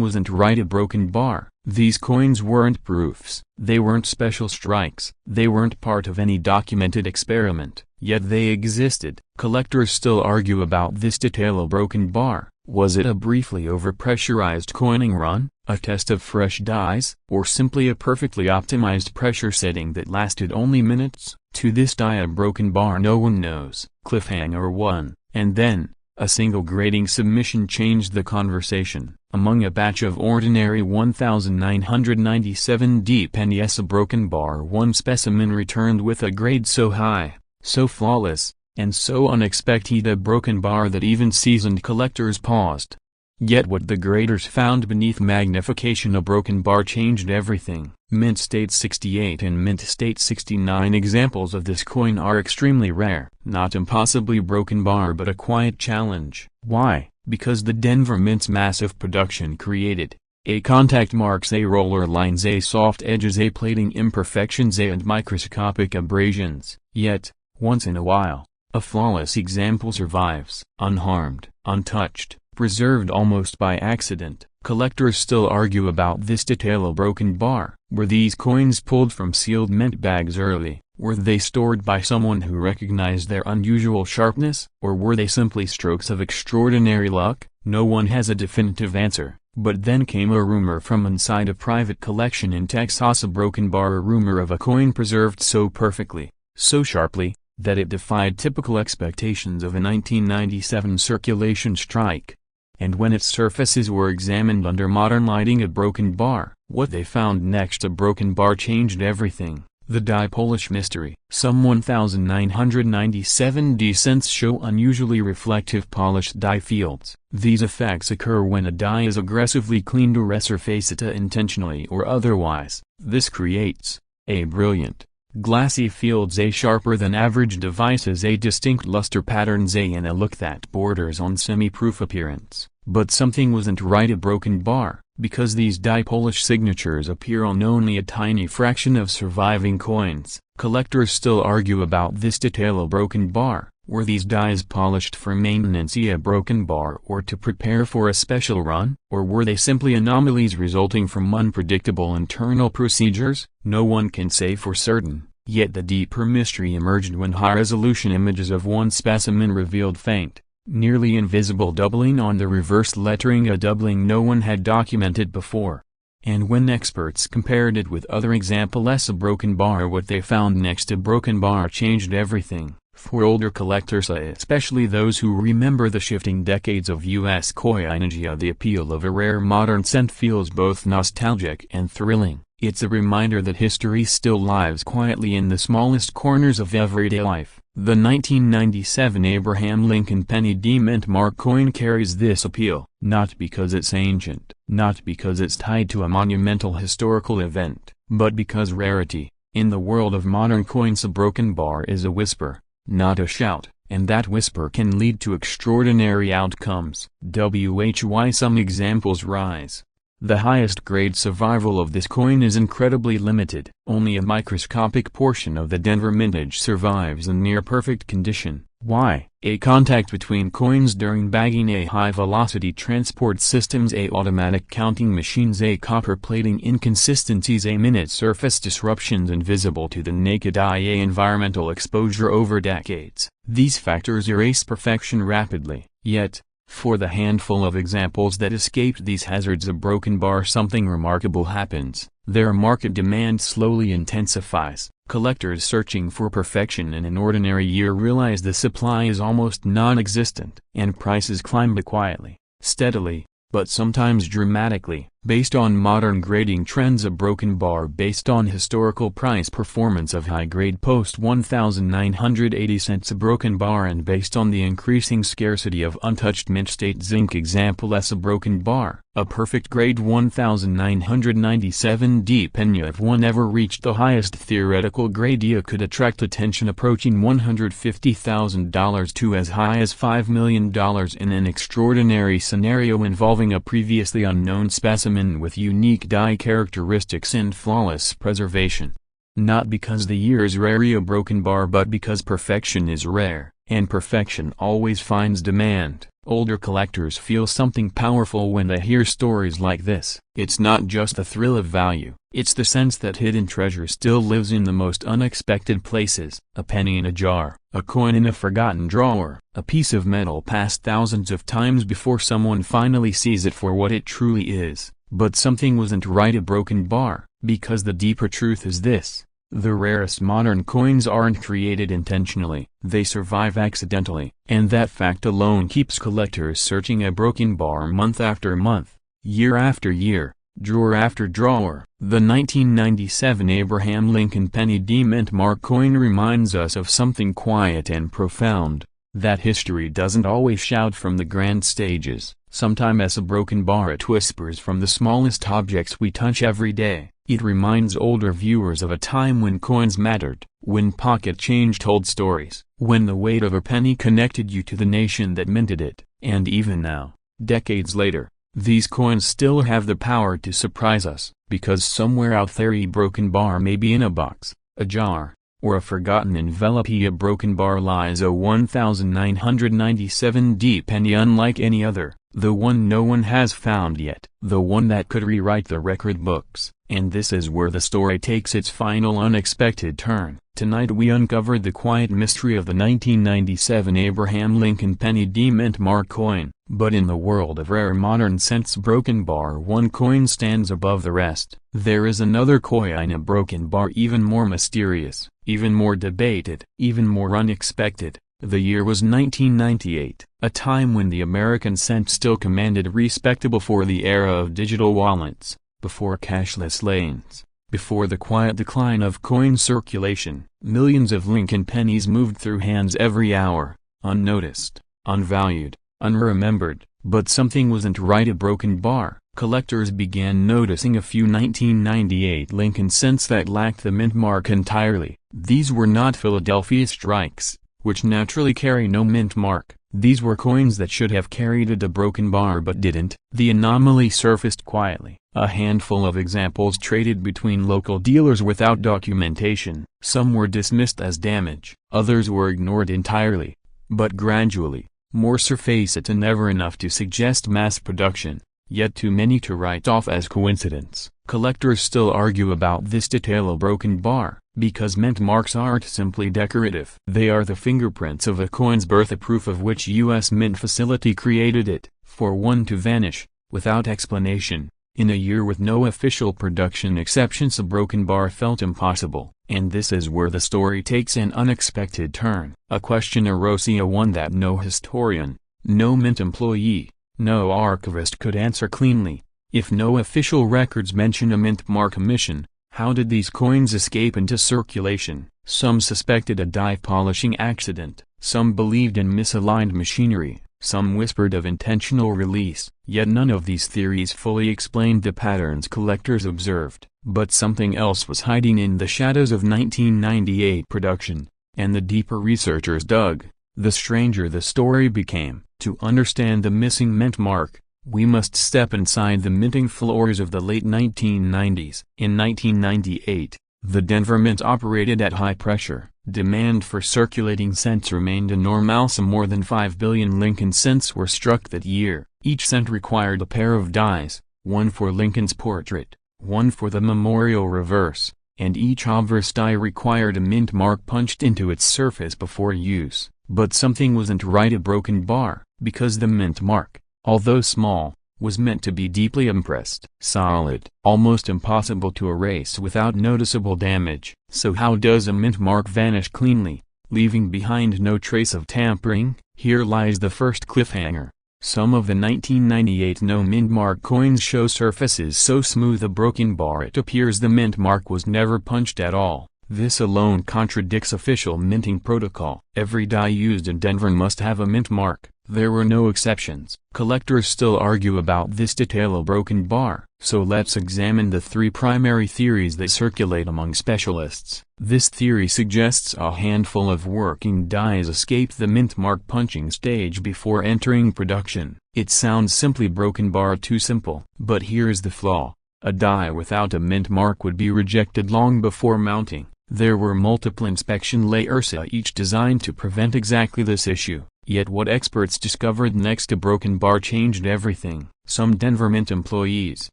wasn't right. A broken bar. These coins weren't proofs. They weren't special strikes. They weren't part of any documented experiment. Yet they existed. Collectors still argue about this detail. A broken bar. Was it a briefly overpressurized coining run, a test of fresh dies, or simply a perfectly optimized pressure setting that lasted only minutes? To this day, a broken bar, no one knows. Cliffhanger 1, and then, a single grading submission changed the conversation. Among a batch of ordinary 1997 D pennies, a broken bar, one specimen returned with a grade so high, so flawless, and so unexpected, a broken bar that even seasoned collectors paused. Yet what the graders found beneath magnification, a broken bar, changed everything. Mint State 68 and Mint State 69 examples of this coin are extremely rare. Not impossibly broken bar, but a quiet challenge. Why? Because the Denver Mint's massive production created A contact marks, A roller lines, A soft edges, A plating imperfections, A and microscopic abrasions. Yet, once in a while, a flawless example survives, unharmed, untouched, preserved almost by accident. Collectors still argue about this detail. A broken bar. Were these coins pulled from sealed mint bags early? Were they stored by someone who recognized their unusual sharpness? Or were they simply strokes of extraordinary luck? No one has a definitive answer. But then came a rumor from inside a private collection in Texas. A broken bar, a rumor of a coin preserved so perfectly, so sharply, that it defied typical expectations of a 1997 circulation strike. And when its surfaces were examined under modern lighting, a broken bar, what they found next, a broken bar, changed everything. The die polish mystery. Some 1997 cents show unusually reflective polished die fields. These effects occur when a die is aggressively cleaned or resurfaced intentionally or otherwise. This creates A brilliant, glassy fields, A sharper than average devices, A distinct luster patterns, A and a look that borders on semi-proof appearance. But something wasn't right. A broken bar, because these die polish signatures appear on only a tiny fraction of surviving coins. Collectors still argue about this detail. A broken bar. Were these dies polished for maintenance, a broken bar, or to prepare for a special run? Or were they simply anomalies resulting from unpredictable internal procedures? No one can say for certain. Yet the deeper mystery emerged when high-resolution images of one specimen revealed faint, nearly invisible doubling on the reverse lettering, a doubling no one had documented before. And when experts compared it with other examples, a broken bar, what they found next, a broken bar, changed everything. For older collectors, especially those who remember the shifting decades of U.S. coinage, the appeal of a rare modern cent feels both nostalgic and thrilling. It's a reminder that history still lives quietly in the smallest corners of everyday life. The 1997 Abraham Lincoln penny D mint mark coin carries this appeal, not because it's ancient, not because it's tied to a monumental historical event, but because rarity. In the world of modern coins, a broken bar is a whisper, not a shout, and that whisper can lead to extraordinary outcomes. Why some examples rise. The highest grade survival of this coin is incredibly limited. Only a microscopic portion of the Denver mintage survives in near-perfect condition. Why? A contact between coins during bagging, A high-velocity transport systems, A automatic counting machines, A copper plating inconsistencies, A minute surface disruptions invisible to the naked eye, A environmental exposure over decades. These factors erase perfection rapidly. Yet, for the handful of examples that escaped these hazards, a broken bar, something remarkable happens. Their market demand slowly intensifies. Collectors searching for perfection in an ordinary year realize the supply is almost non-existent, and prices climb quietly, steadily, but sometimes dramatically. Based on modern grading trends, a broken bar based on historical price performance of high-grade post 1,980 cents a broken bar, and based on the increasing scarcity of untouched mint state zinc example a broken bar, a perfect grade 1,997 D penny if one ever reached the highest theoretical grade could attract attention approaching $150,000 to as high as $5 million in an extraordinary scenario involving a previously unknown specimen with unique die characteristics and flawless preservation. Not because the year is rare a broken bar, but because perfection is rare, and perfection always finds demand. Older collectors feel something powerful when they hear stories like this. It's not just the thrill of value, it's the sense that hidden treasure still lives in the most unexpected places. A penny in a jar, a coin in a forgotten drawer, a piece of metal passed thousands of times before someone finally sees it for what it truly is. But something wasn't right, a broken bar, because the deeper truth is this. The rarest modern coins aren't created intentionally, they survive accidentally, and that fact alone keeps collectors searching a broken bar month after month, year after year, drawer after drawer. The 1997 Abraham Lincoln penny D mint mark coin reminds us of something quiet and profound, that history doesn't always shout from the grand stages. Sometimes a broken bar it whispers from the smallest objects we touch every day. It reminds older viewers of a time when coins mattered, when pocket change told stories, when the weight of a penny connected you to the nation that minted it. And even now, decades later, these coins still have the power to surprise us, because somewhere out there a broken bar may be in a box, a jar, or a forgotten envelope. A broken bar lies a 1997D penny unlike any other, the one no one has found yet, the one that could rewrite the record books. And this is where the story takes its final unexpected turn. Tonight we uncovered the quiet mystery of the 1997 Abraham Lincoln penny D mint mark coin. But in the world of rare modern cents broken bar, one coin stands above the rest. There is another coin, a broken bar, even more mysterious, even more debated, even more unexpected. The year was 1998, a time when the American cent still commanded respect before the era of digital wallets, before cashless lanes, before the quiet decline of coin circulation. Millions of Lincoln pennies moved through hands every hour, unnoticed, unvalued, unremembered. But something wasn't right. A broken bar. Collectors began noticing a few 1998 Lincoln cents that lacked the mint mark entirely. These were not Philadelphia strikes, which naturally carry no mint mark. These were coins that should have carried a broken bar but didn't. The anomaly surfaced quietly. A handful of examples traded between local dealers without documentation. Some were dismissed as damage, others were ignored entirely. But gradually, more surfaced, and never enough to suggest mass production, yet too many to write off as coincidence. Collectors still argue about this detail. A broken bar, because mint marks aren't simply decorative. They are the fingerprints of a coin's birth, a proof of which U.S. Mint facility created it. For one to vanish, without explanation, in a year with no official production exceptions, a broken bar felt impossible. And this is where the story takes an unexpected turn. A question arose, one that no historian, no mint employee, no archivist could answer cleanly. If no official records mention a mint mark omission, how did these coins escape into circulation? Some suspected a die polishing accident, some believed in misaligned machinery, some whispered of intentional release. Yet none of these theories fully explained the patterns collectors observed. But something else was hiding in the shadows of 1998 production, and the deeper researchers dug, the stranger the story became. To understand the missing mint mark, we must step inside the minting floors of the late 1990s. In 1998, the Denver Mint operated at high pressure. Demand for circulating cents remained enormous. More than 5 billion Lincoln cents were struck that year. Each cent required a pair of dies, one for Lincoln's portrait, one for the memorial reverse, and each obverse die required a mint mark punched into its surface before use. But something wasn't right. A broken bar, because the mint mark, although small, was meant to be deeply impressed, solid, almost impossible to erase without noticeable damage. So how does a mint mark vanish cleanly, leaving behind no trace of tampering? Here lies the first cliffhanger. Some of the 1998 no mint mark coins show surfaces so smooth a broken bar it appears the mint mark was never punched at all. This alone contradicts official minting protocol. Every die used in Denver must have a mint mark. There were no exceptions. Collectors still argue about this detail. A broken bar. So let's examine the three primary theories that circulate among specialists. This theory suggests a handful of working dies escaped the mint mark punching stage before entering production. It sounds simply broken bar, too simple. But here's the flaw. A die without a mint mark would be rejected long before mounting. There were multiple inspection layers, each designed to prevent exactly this issue. Yet what experts discovered next to broken bar changed everything. Some Denver Mint employees,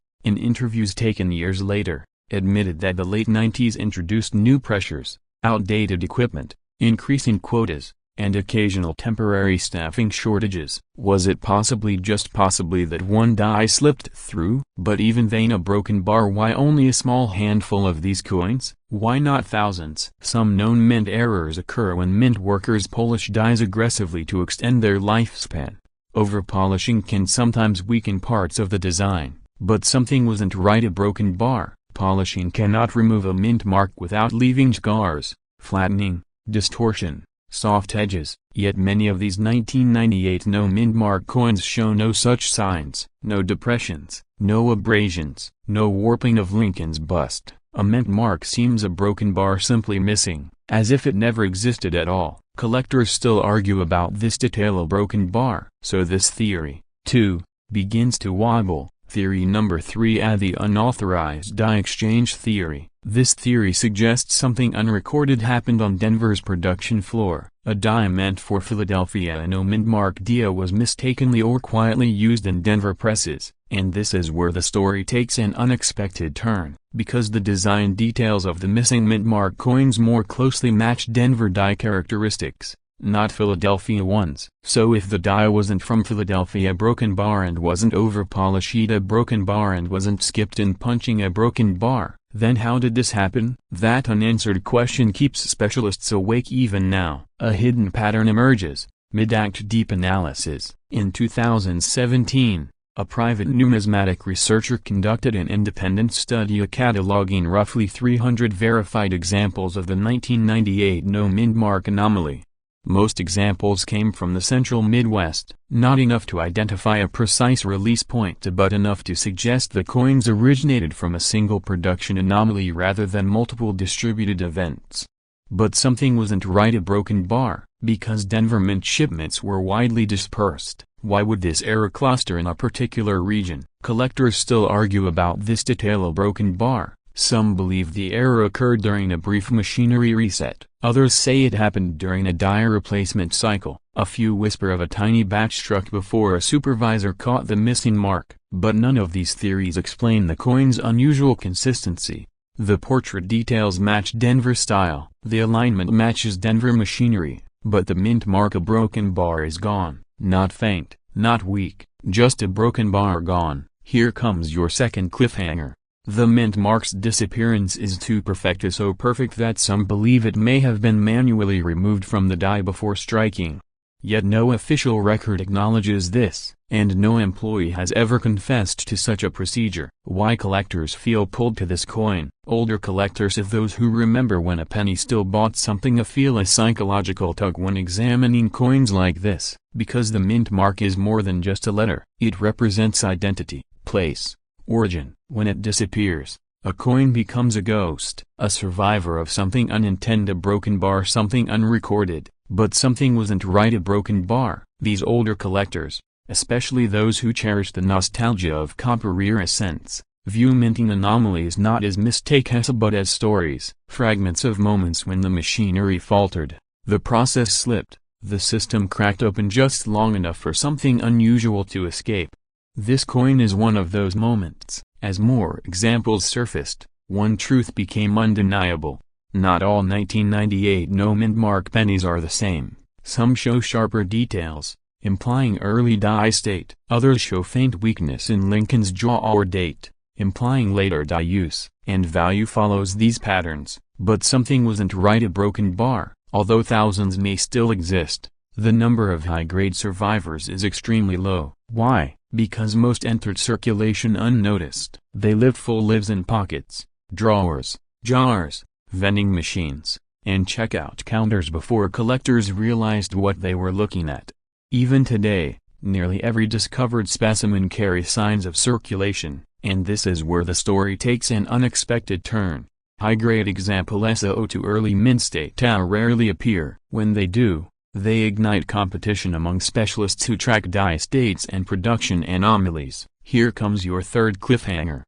in interviews taken years later, admitted that the late 90s introduced new pressures, outdated equipment, increasing quotas, and occasional temporary staffing shortages. Was it possibly, just possibly, that one die slipped through? But even then, a broken bar. Why only a small handful of these coins? Why not thousands? Some known mint errors occur when mint workers polish dies aggressively to extend their lifespan. Over-polishing can sometimes weaken parts of the design. But something wasn't right. A broken bar. Polishing cannot remove a mint mark without leaving scars, flattening, distortion, soft edges, yet many of these 1998 no mint mark coins show no such signs, no depressions, no abrasions, no warping of Lincoln's bust. A mint mark seems a broken bar simply missing, as if it never existed at all. Collectors still argue about this detail, a broken bar. So this theory, too, begins to wobble. Theory number 3: the unauthorized die exchange theory. This theory suggests something unrecorded happened on Denver's production floor. A die meant for Philadelphia no mint mark dia was mistakenly or quietly used in Denver presses, and this is where the story takes an unexpected turn, because the design details of the missing mint mark coins more closely match Denver die characteristics, not Philadelphia ones. So if the die wasn't from Philadelphia broken bar and wasn't over-polished a broken bar and wasn't skipped in punching a broken bar, then how did this happen? That unanswered question keeps specialists awake even now. A hidden pattern emerges, mid-act deep analysis. In 2017, a private numismatic researcher conducted an independent study cataloging roughly 300 verified examples of the 1998 no mint mark anomaly. Most examples came from the central Midwest, not enough to identify a precise release point but enough to suggest the coins originated from a single production anomaly rather than multiple distributed events. But something wasn't right, a broken bar, because Denver mint shipments were widely dispersed. Why would this error cluster in a particular region? Collectors still argue about this detail, a broken bar. Some believe the error occurred during a brief machinery reset. Others say it happened during a die replacement cycle. A few whisper of a tiny batch struck before a supervisor caught the missing mark. But none of these theories explain the coin's unusual consistency. The portrait details match Denver style. The alignment matches Denver machinery. But the mint mark, a broken bar, is gone. Not faint, not weak, just a broken bar gone. Here comes your second cliffhanger. The mint mark's disappearance is too perfect, so perfect that some believe it may have been manually removed from the die before striking. Yet no official record acknowledges this, and no employee has ever confessed to such a procedure. Why collectors feel pulled to this coin? Older collectors, if those who remember when a penny still bought something, feel a psychological tug when examining coins like this, because the mint mark is more than just a letter. It represents identity, place, origin. When it disappears, a coin becomes a ghost, a survivor of something unintended, a broken bar, something unrecorded. But something wasn't right, a broken bar. These older collectors, especially those who cherish the nostalgia of copper era cents, view minting anomalies not as mistakes but as stories, fragments of moments when the machinery faltered, the process slipped, the system cracked open just long enough for something unusual to escape. This coin is one of those moments. As more examples surfaced, one truth became undeniable. Not all 1998 no mint mark pennies are the same. Some show sharper details, implying early die state. Others show faint weakness in Lincoln's jaw or date, implying later die use. And value follows these patterns. But something wasn't right, a broken bar. Although thousands may still exist, the number of high-grade survivors is extremely low. Why? Because most entered circulation unnoticed. They lived full lives in pockets, drawers, jars, vending machines, and checkout counters before collectors realized what they were looking at. Even today, nearly every discovered specimen carries signs of circulation, and this is where the story takes an unexpected turn. High-grade examples to early mint state rarely appear. When they do, they ignite competition among specialists who track die states and production anomalies. Here comes your third cliffhanger.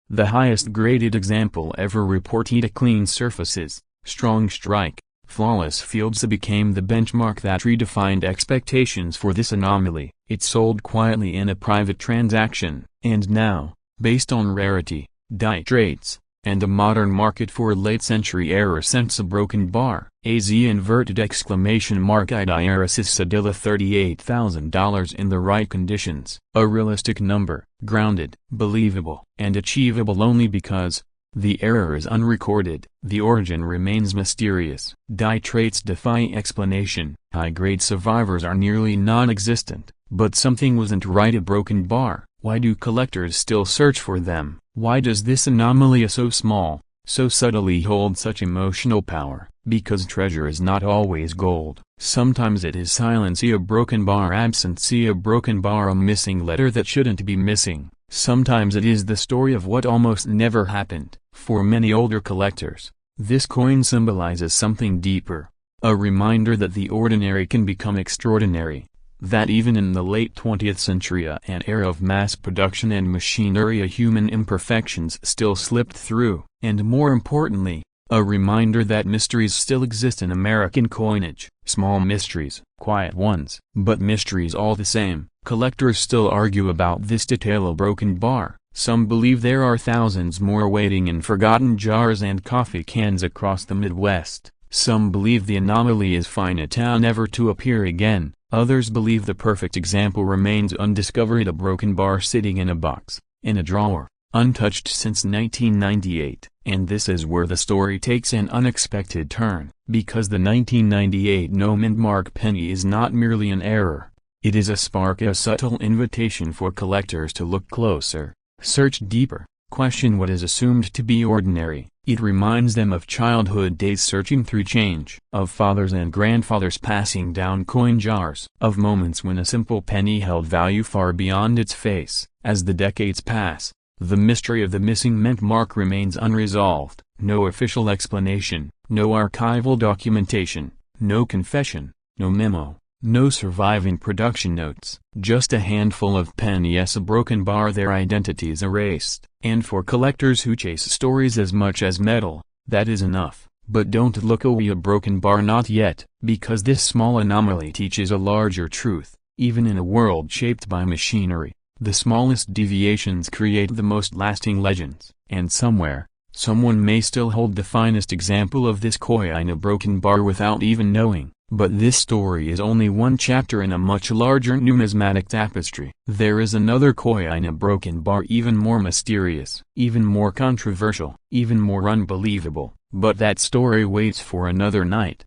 The highest graded example ever reported clean surfaces, strong strike, flawless fields became the benchmark that redefined expectations for this anomaly. It sold quietly in a private transaction, and now, based on rarity, die traits, and a modern market for late-century era cents, a broken bar, AZ inverted exclamation mark Iris Sedilla $38,000 in the right conditions. A realistic number, grounded, believable, and achievable only because the error is unrecorded. The origin remains mysterious. Die traits defy explanation. High-grade survivors are nearly non-existent. But something wasn't right, a broken bar. Why do collectors still search for them? Why does this anomaly so small, so subtly hold such emotional power? Because treasure is not always gold. Sometimes it is silence, see a broken bar, absent, see a broken bar, a missing letter that shouldn't be missing. Sometimes it is the story of what almost never happened. For many older collectors, this coin symbolizes something deeper. A reminder that the ordinary can become extraordinary. That even in the late 20th century, an era of mass production and machinery, human imperfections still slipped through. And more importantly, a reminder that mysteries still exist in American coinage. Small mysteries, quiet ones, but mysteries all the same. Collectors still argue about this detail, a broken bar. Some believe there are thousands more waiting in forgotten jars and coffee cans across the Midwest. Some believe the anomaly is finite, never to appear again. Others believe the perfect example remains undiscovered, a broken bar sitting in a box, in a drawer, untouched since 1998. And this is where the story takes an unexpected turn, because the 1998 no-mint mark penny is not merely an error. It is a spark, a subtle invitation for collectors to look closer, search deeper, question what is assumed to be ordinary. It reminds them of childhood days searching through change, of fathers and grandfathers passing down coin jars, of moments when a simple penny held value far beyond its face. As the decades pass, the mystery of the missing mint mark remains unresolved. No official explanation, no archival documentation, no confession, no memo, no surviving production notes. Just a handful of pennies, a broken bar, their identities erased. And for collectors who chase stories as much as metal, that is enough. But don't look away, a broken bar, not yet, because this small anomaly teaches a larger truth. Even in a world shaped by machinery, the smallest deviations create the most lasting legends. And somewhere, someone may still hold the finest example of this coin, a broken bar, without even knowing. But this story is only one chapter in a much larger numismatic tapestry. There is another coin, a broken bar, even more mysterious, even more controversial, even more unbelievable. But that story waits for another night.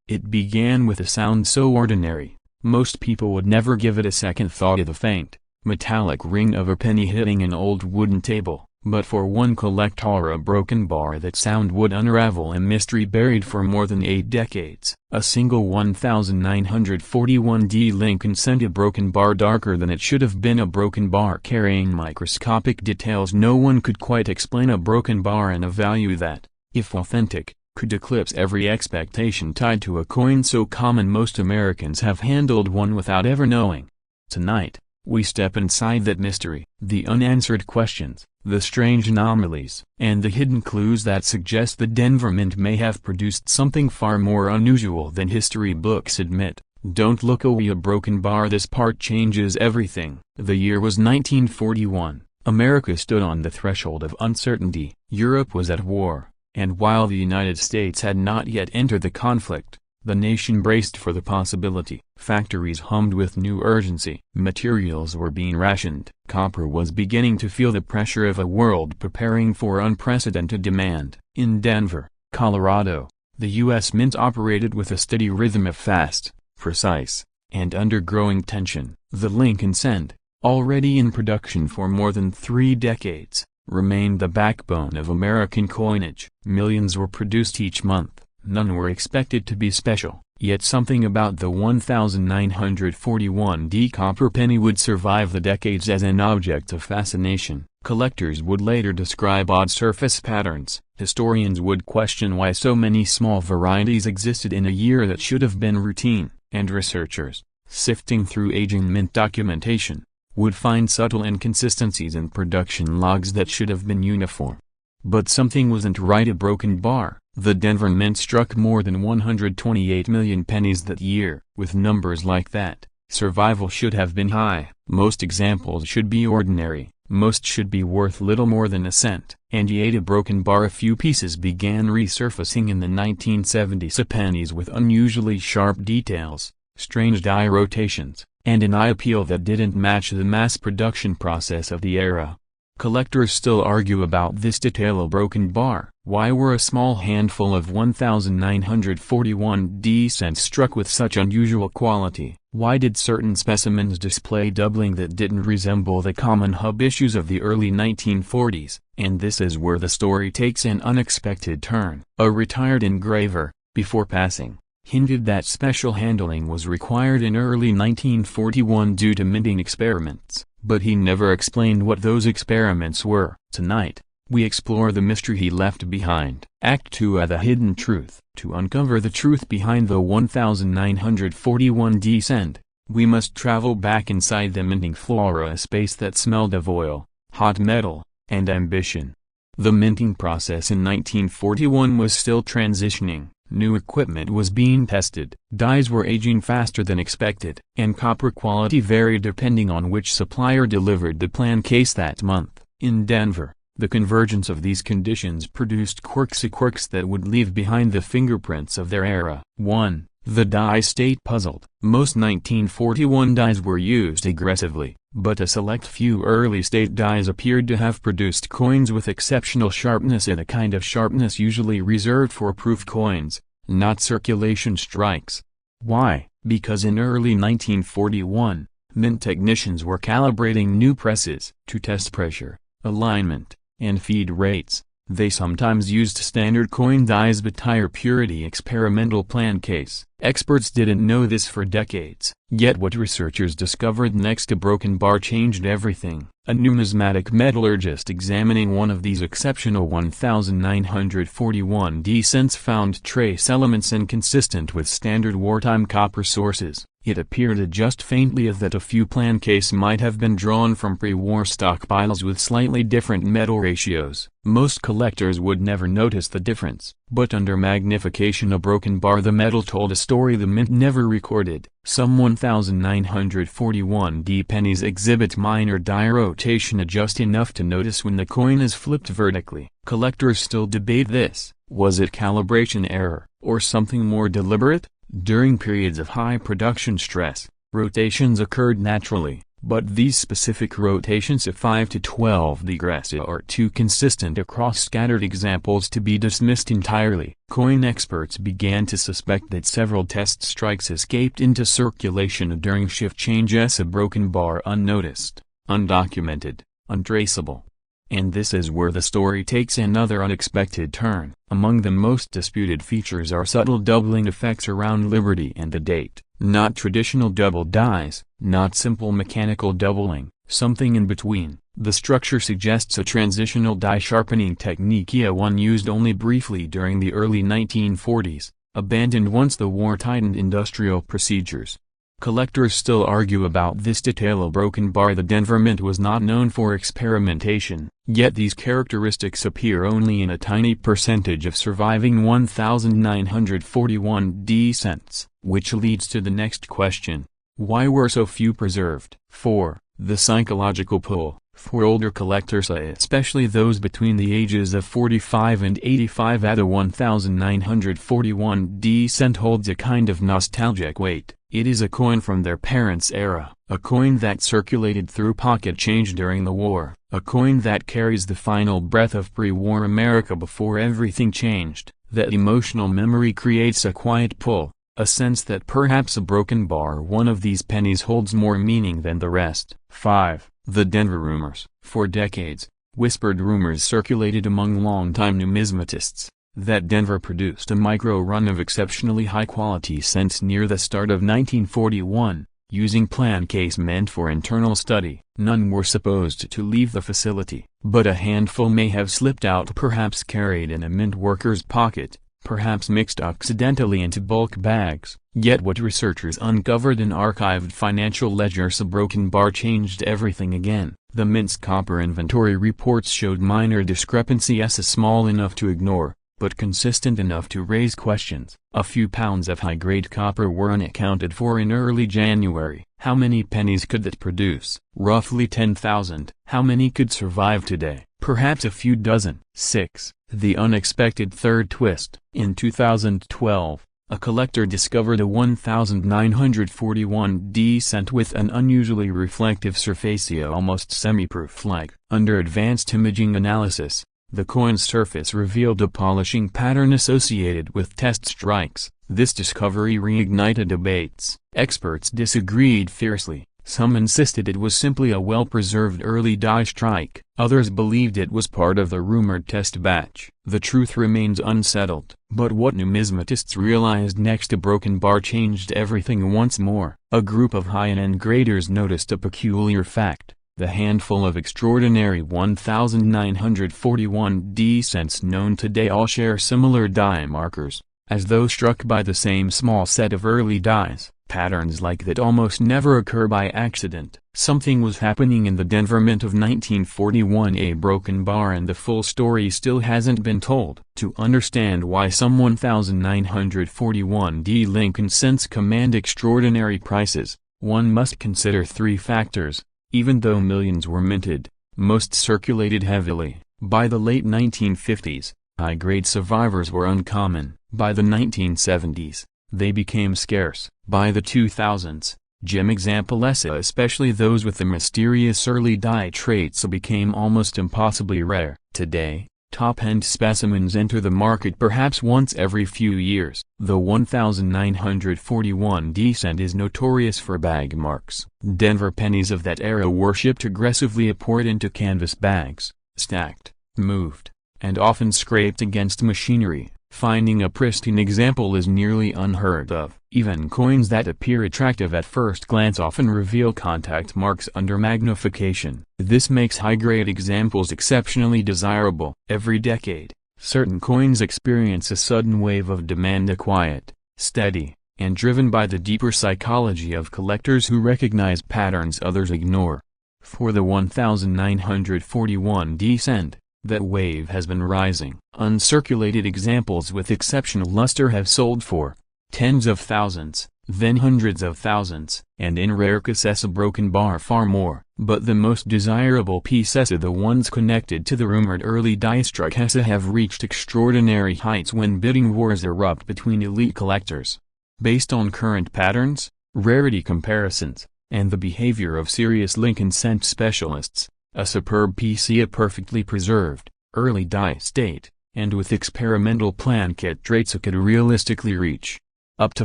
It began with a sound so ordinary, most people would never give it a second thought, the faint, metallic ring of a penny hitting an old wooden table. But for one collector, a broken bar, that sound would unravel a mystery buried for more than 8 decades. A single 1941D Lincoln sent a broken bar darker than it should have been, a broken bar carrying microscopic details no one could quite explain, a broken bar and a value that, if authentic, could eclipse every expectation tied to a coin so common most Americans have handled one without ever knowing. Tonight, we step inside that mystery, the unanswered questions, the strange anomalies, and the hidden clues that suggest the Denver Mint may have produced something far more unusual than history books admit. Don't look away, a broken bar, this part changes everything. The year was 1941. America stood on the threshold of uncertainty. Europe was at war, and while the United States had not yet entered the conflict, the nation braced for the possibility. Factories hummed with new urgency. Materials were being rationed. Copper was beginning to feel the pressure of a world preparing for unprecedented demand. In Denver, Colorado, the U.S. Mint operated with a steady rhythm of fast, precise, and under growing tension. The Lincoln Cent, already in production for more than 3 decades, remained the backbone of American coinage. Millions were produced each month. None were expected to be special, yet something about the 1941D copper penny would survive the decades as an object of fascination. Collectors would later describe odd surface patterns. Historians would question why so many small varieties existed in a year that should have been routine. And researchers, sifting through aging mint documentation, would find subtle inconsistencies in production logs that should have been uniform. But something wasn't right, a broken bar. The Denver Mint struck more than 128 million pennies that year. With numbers like that, survival should have been high. Most examples should be ordinary, most should be worth little more than a cent. And yet a broken bar, a few pieces began resurfacing in the 1970s, pennies with unusually sharp details, strange die rotations, and an eye appeal that didn't match the mass production process of the era. Collectors still argue about this detail. A broken bar. Why were a small handful of 1941 cents struck with such unusual quality? Why did certain specimens display doubling that didn't resemble the common hub issues of the early 1940s? And this is where the story takes an unexpected turn. A retired engraver, before passing, hinted that special handling was required in early 1941 due to minting experiments, but he never explained what those experiments were. Tonight, we explore the mystery he left behind. Act 2: The Hidden Truth. To uncover the truth behind the 1941 cent, we must travel back inside the minting flora, a space that smelled of oil, hot metal, and ambition. The minting process in 1941 was still transitioning. New equipment was being tested, dyes were aging faster than expected, and copper quality varied depending on which supplier delivered the plan case that month. In Denver, the convergence of these conditions produced quirks that would leave behind the fingerprints of their era. 1. The dye state puzzled. Most 1941 dyes were used aggressively, but a select few early state dyes appeared to have produced coins with exceptional sharpness, and a kind of sharpness usually reserved for proof coins, not circulation strikes. Why? Because in early 1941, mint technicians were calibrating new presses to test pressure, alignment, and feed rates. They sometimes used standard coin dyes but higher purity experimental plan case. Experts didn't know this for decades. Yet what researchers discovered next: a broken bar changed everything. A numismatic metallurgist examining one of these exceptional 1941 cents found trace elements inconsistent with standard wartime copper sources. It appeared just faintly that a few plan case might have been drawn from pre-war stockpiles with slightly different metal ratios. Most collectors would never notice the difference, but under magnification, a broken bar, the metal told a story the mint never recorded. Some 1941 pennies exhibit minor die rotation, just enough to notice when the coin is flipped vertically. Collectors still debate this. Was it calibration error, or something more deliberate? During periods of high production stress, rotations occurred naturally, but these specific rotations of 5 to 12 degrees are too consistent across scattered examples to be dismissed entirely. Coin experts began to suspect that several test strikes escaped into circulation during shift changes. A broken bar, unnoticed, undocumented, untraceable. And this is where the story takes another unexpected turn. Among the most disputed features are subtle doubling effects around Liberty and the date. Not traditional double dies, not simple mechanical doubling, something in between. The structure suggests a transitional die sharpening technique, one used only briefly during the early 1940s, abandoned once the war tightened industrial procedures. Collectors still argue about this detail. A broken bar, the Denver Mint was not known for experimentation, yet these characteristics appear only in a tiny percentage of surviving 1941 cents, which leads to the next question. Why were so few preserved? 4. The psychological pull. For older collectors, especially those between the ages of 45 and 85, the 1941 cent holds a kind of nostalgic weight. It is a coin from their parents' era, a coin that circulated through pocket change during the war, a coin that carries the final breath of pre-war America before everything changed. That emotional memory creates a quiet pull, a sense that perhaps a broken bar, one of these pennies, holds more meaning than the rest. 5. The Denver rumors. For decades, whispered rumors circulated among longtime numismatists that Denver produced a micro-run of exceptionally high-quality cents near the start of 1941, using plan case meant for internal study. None were supposed to leave the facility, but a handful may have slipped out, perhaps carried in a mint worker's pocket, perhaps mixed accidentally into bulk bags. Yet what researchers uncovered in archived financial ledgers, a broken bar changed everything again. The mint's copper inventory reports showed minor discrepancies, small enough to ignore, but consistent enough to raise questions. A few pounds of high-grade copper were unaccounted for in early January. How many pennies could that produce? Roughly 10,000. How many could survive today? Perhaps a few dozen. 6. The unexpected third twist. In 2012, a collector discovered a 1941 cent with an unusually reflective surface, almost semi-proof-like. Under advanced imaging analysis, the coin's surface revealed a polishing pattern associated with test strikes. This discovery reignited debates. Experts disagreed fiercely. Some insisted it was simply a well-preserved early die strike. Others believed it was part of the rumored test batch. The truth remains unsettled. But what numismatists realized next: a broken bar changed everything once more. A group of high-end graders noticed a peculiar fact. The handful of extraordinary 1941 cents known today all share similar die markers, as though struck by the same small set of early dies. Patterns like that almost never occur by accident. Something was happening in the Denver Mint of 1941. A broken bar, and the full story still hasn't been told. To understand why some 1941 Lincoln cents command extraordinary prices, one must consider three factors. Even though millions were minted, most circulated heavily. By the late 1950s, high-grade survivors were uncommon. By the 1970s, they became scarce. By the 2000s, gem examples, especially those with the mysterious early die traits, became almost impossibly rare. Today, top-end specimens enter the market perhaps once every few years. The 1941 cent is notorious for bag marks. Denver pennies of that era were shipped aggressively, poured into canvas bags, stacked, moved, and often scraped against machinery. Finding a pristine example is nearly unheard of. Even coins that appear attractive at first glance often reveal contact marks under magnification. This makes high-grade examples exceptionally desirable. Every decade, certain coins experience a sudden wave of demand, a quiet, steady, and driven by the deeper psychology of collectors who recognize patterns others ignore. For the 1941 cent, that wave has been rising. Uncirculated examples with exceptional luster have sold for tens of thousands, then hundreds of thousands, and in rare cases a broken bar far more. But the most desirable pieces, the ones connected to the rumored early die strike, have reached extraordinary heights when bidding wars erupt between elite collectors. Based on current patterns, rarity comparisons, and the behavior of serious Lincoln cent specialists, a superb piece, a perfectly preserved, early die state, and with experimental plankett traits, could realistically reach up to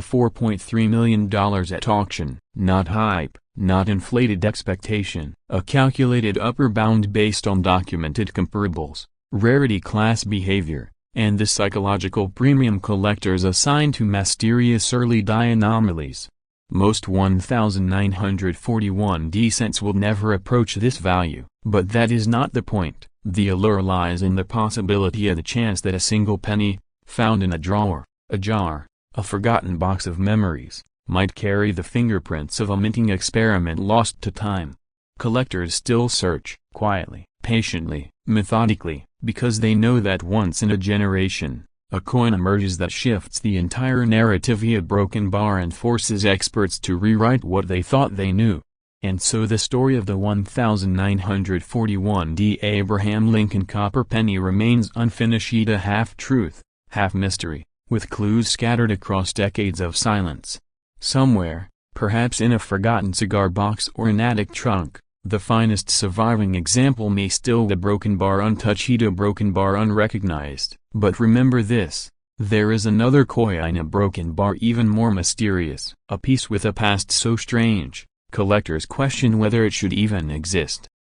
$4.3 million at auction. Not hype, not inflated expectation. A calculated upper bound based on documented comparables, rarity class behavior, and the psychological premium collectors assign to mysterious early die anomalies. Most 1941 cents will never approach this value. But that is not the point. The allure lies in the possibility of the chance that a single penny, found in a drawer, a jar, a forgotten box of memories, might carry the fingerprints of a minting experiment lost to time. Collectors still search, quietly, patiently, methodically, because they know that once in a generation, a coin emerges that shifts the entire narrative, a broken bar, and forces experts to rewrite what they thought they knew. And so the story of the 1941 Abraham Lincoln copper penny remains unfinished, a half-truth, half-mystery, with clues scattered across decades of silence. Somewhere, perhaps in a forgotten cigar box or an attic trunk, the finest surviving example may still be a broken bar untouched, a broken bar unrecognized. But remember this: there is another coin, a broken bar even more mysterious, a piece with a past so strange, collectors question whether it should even exist.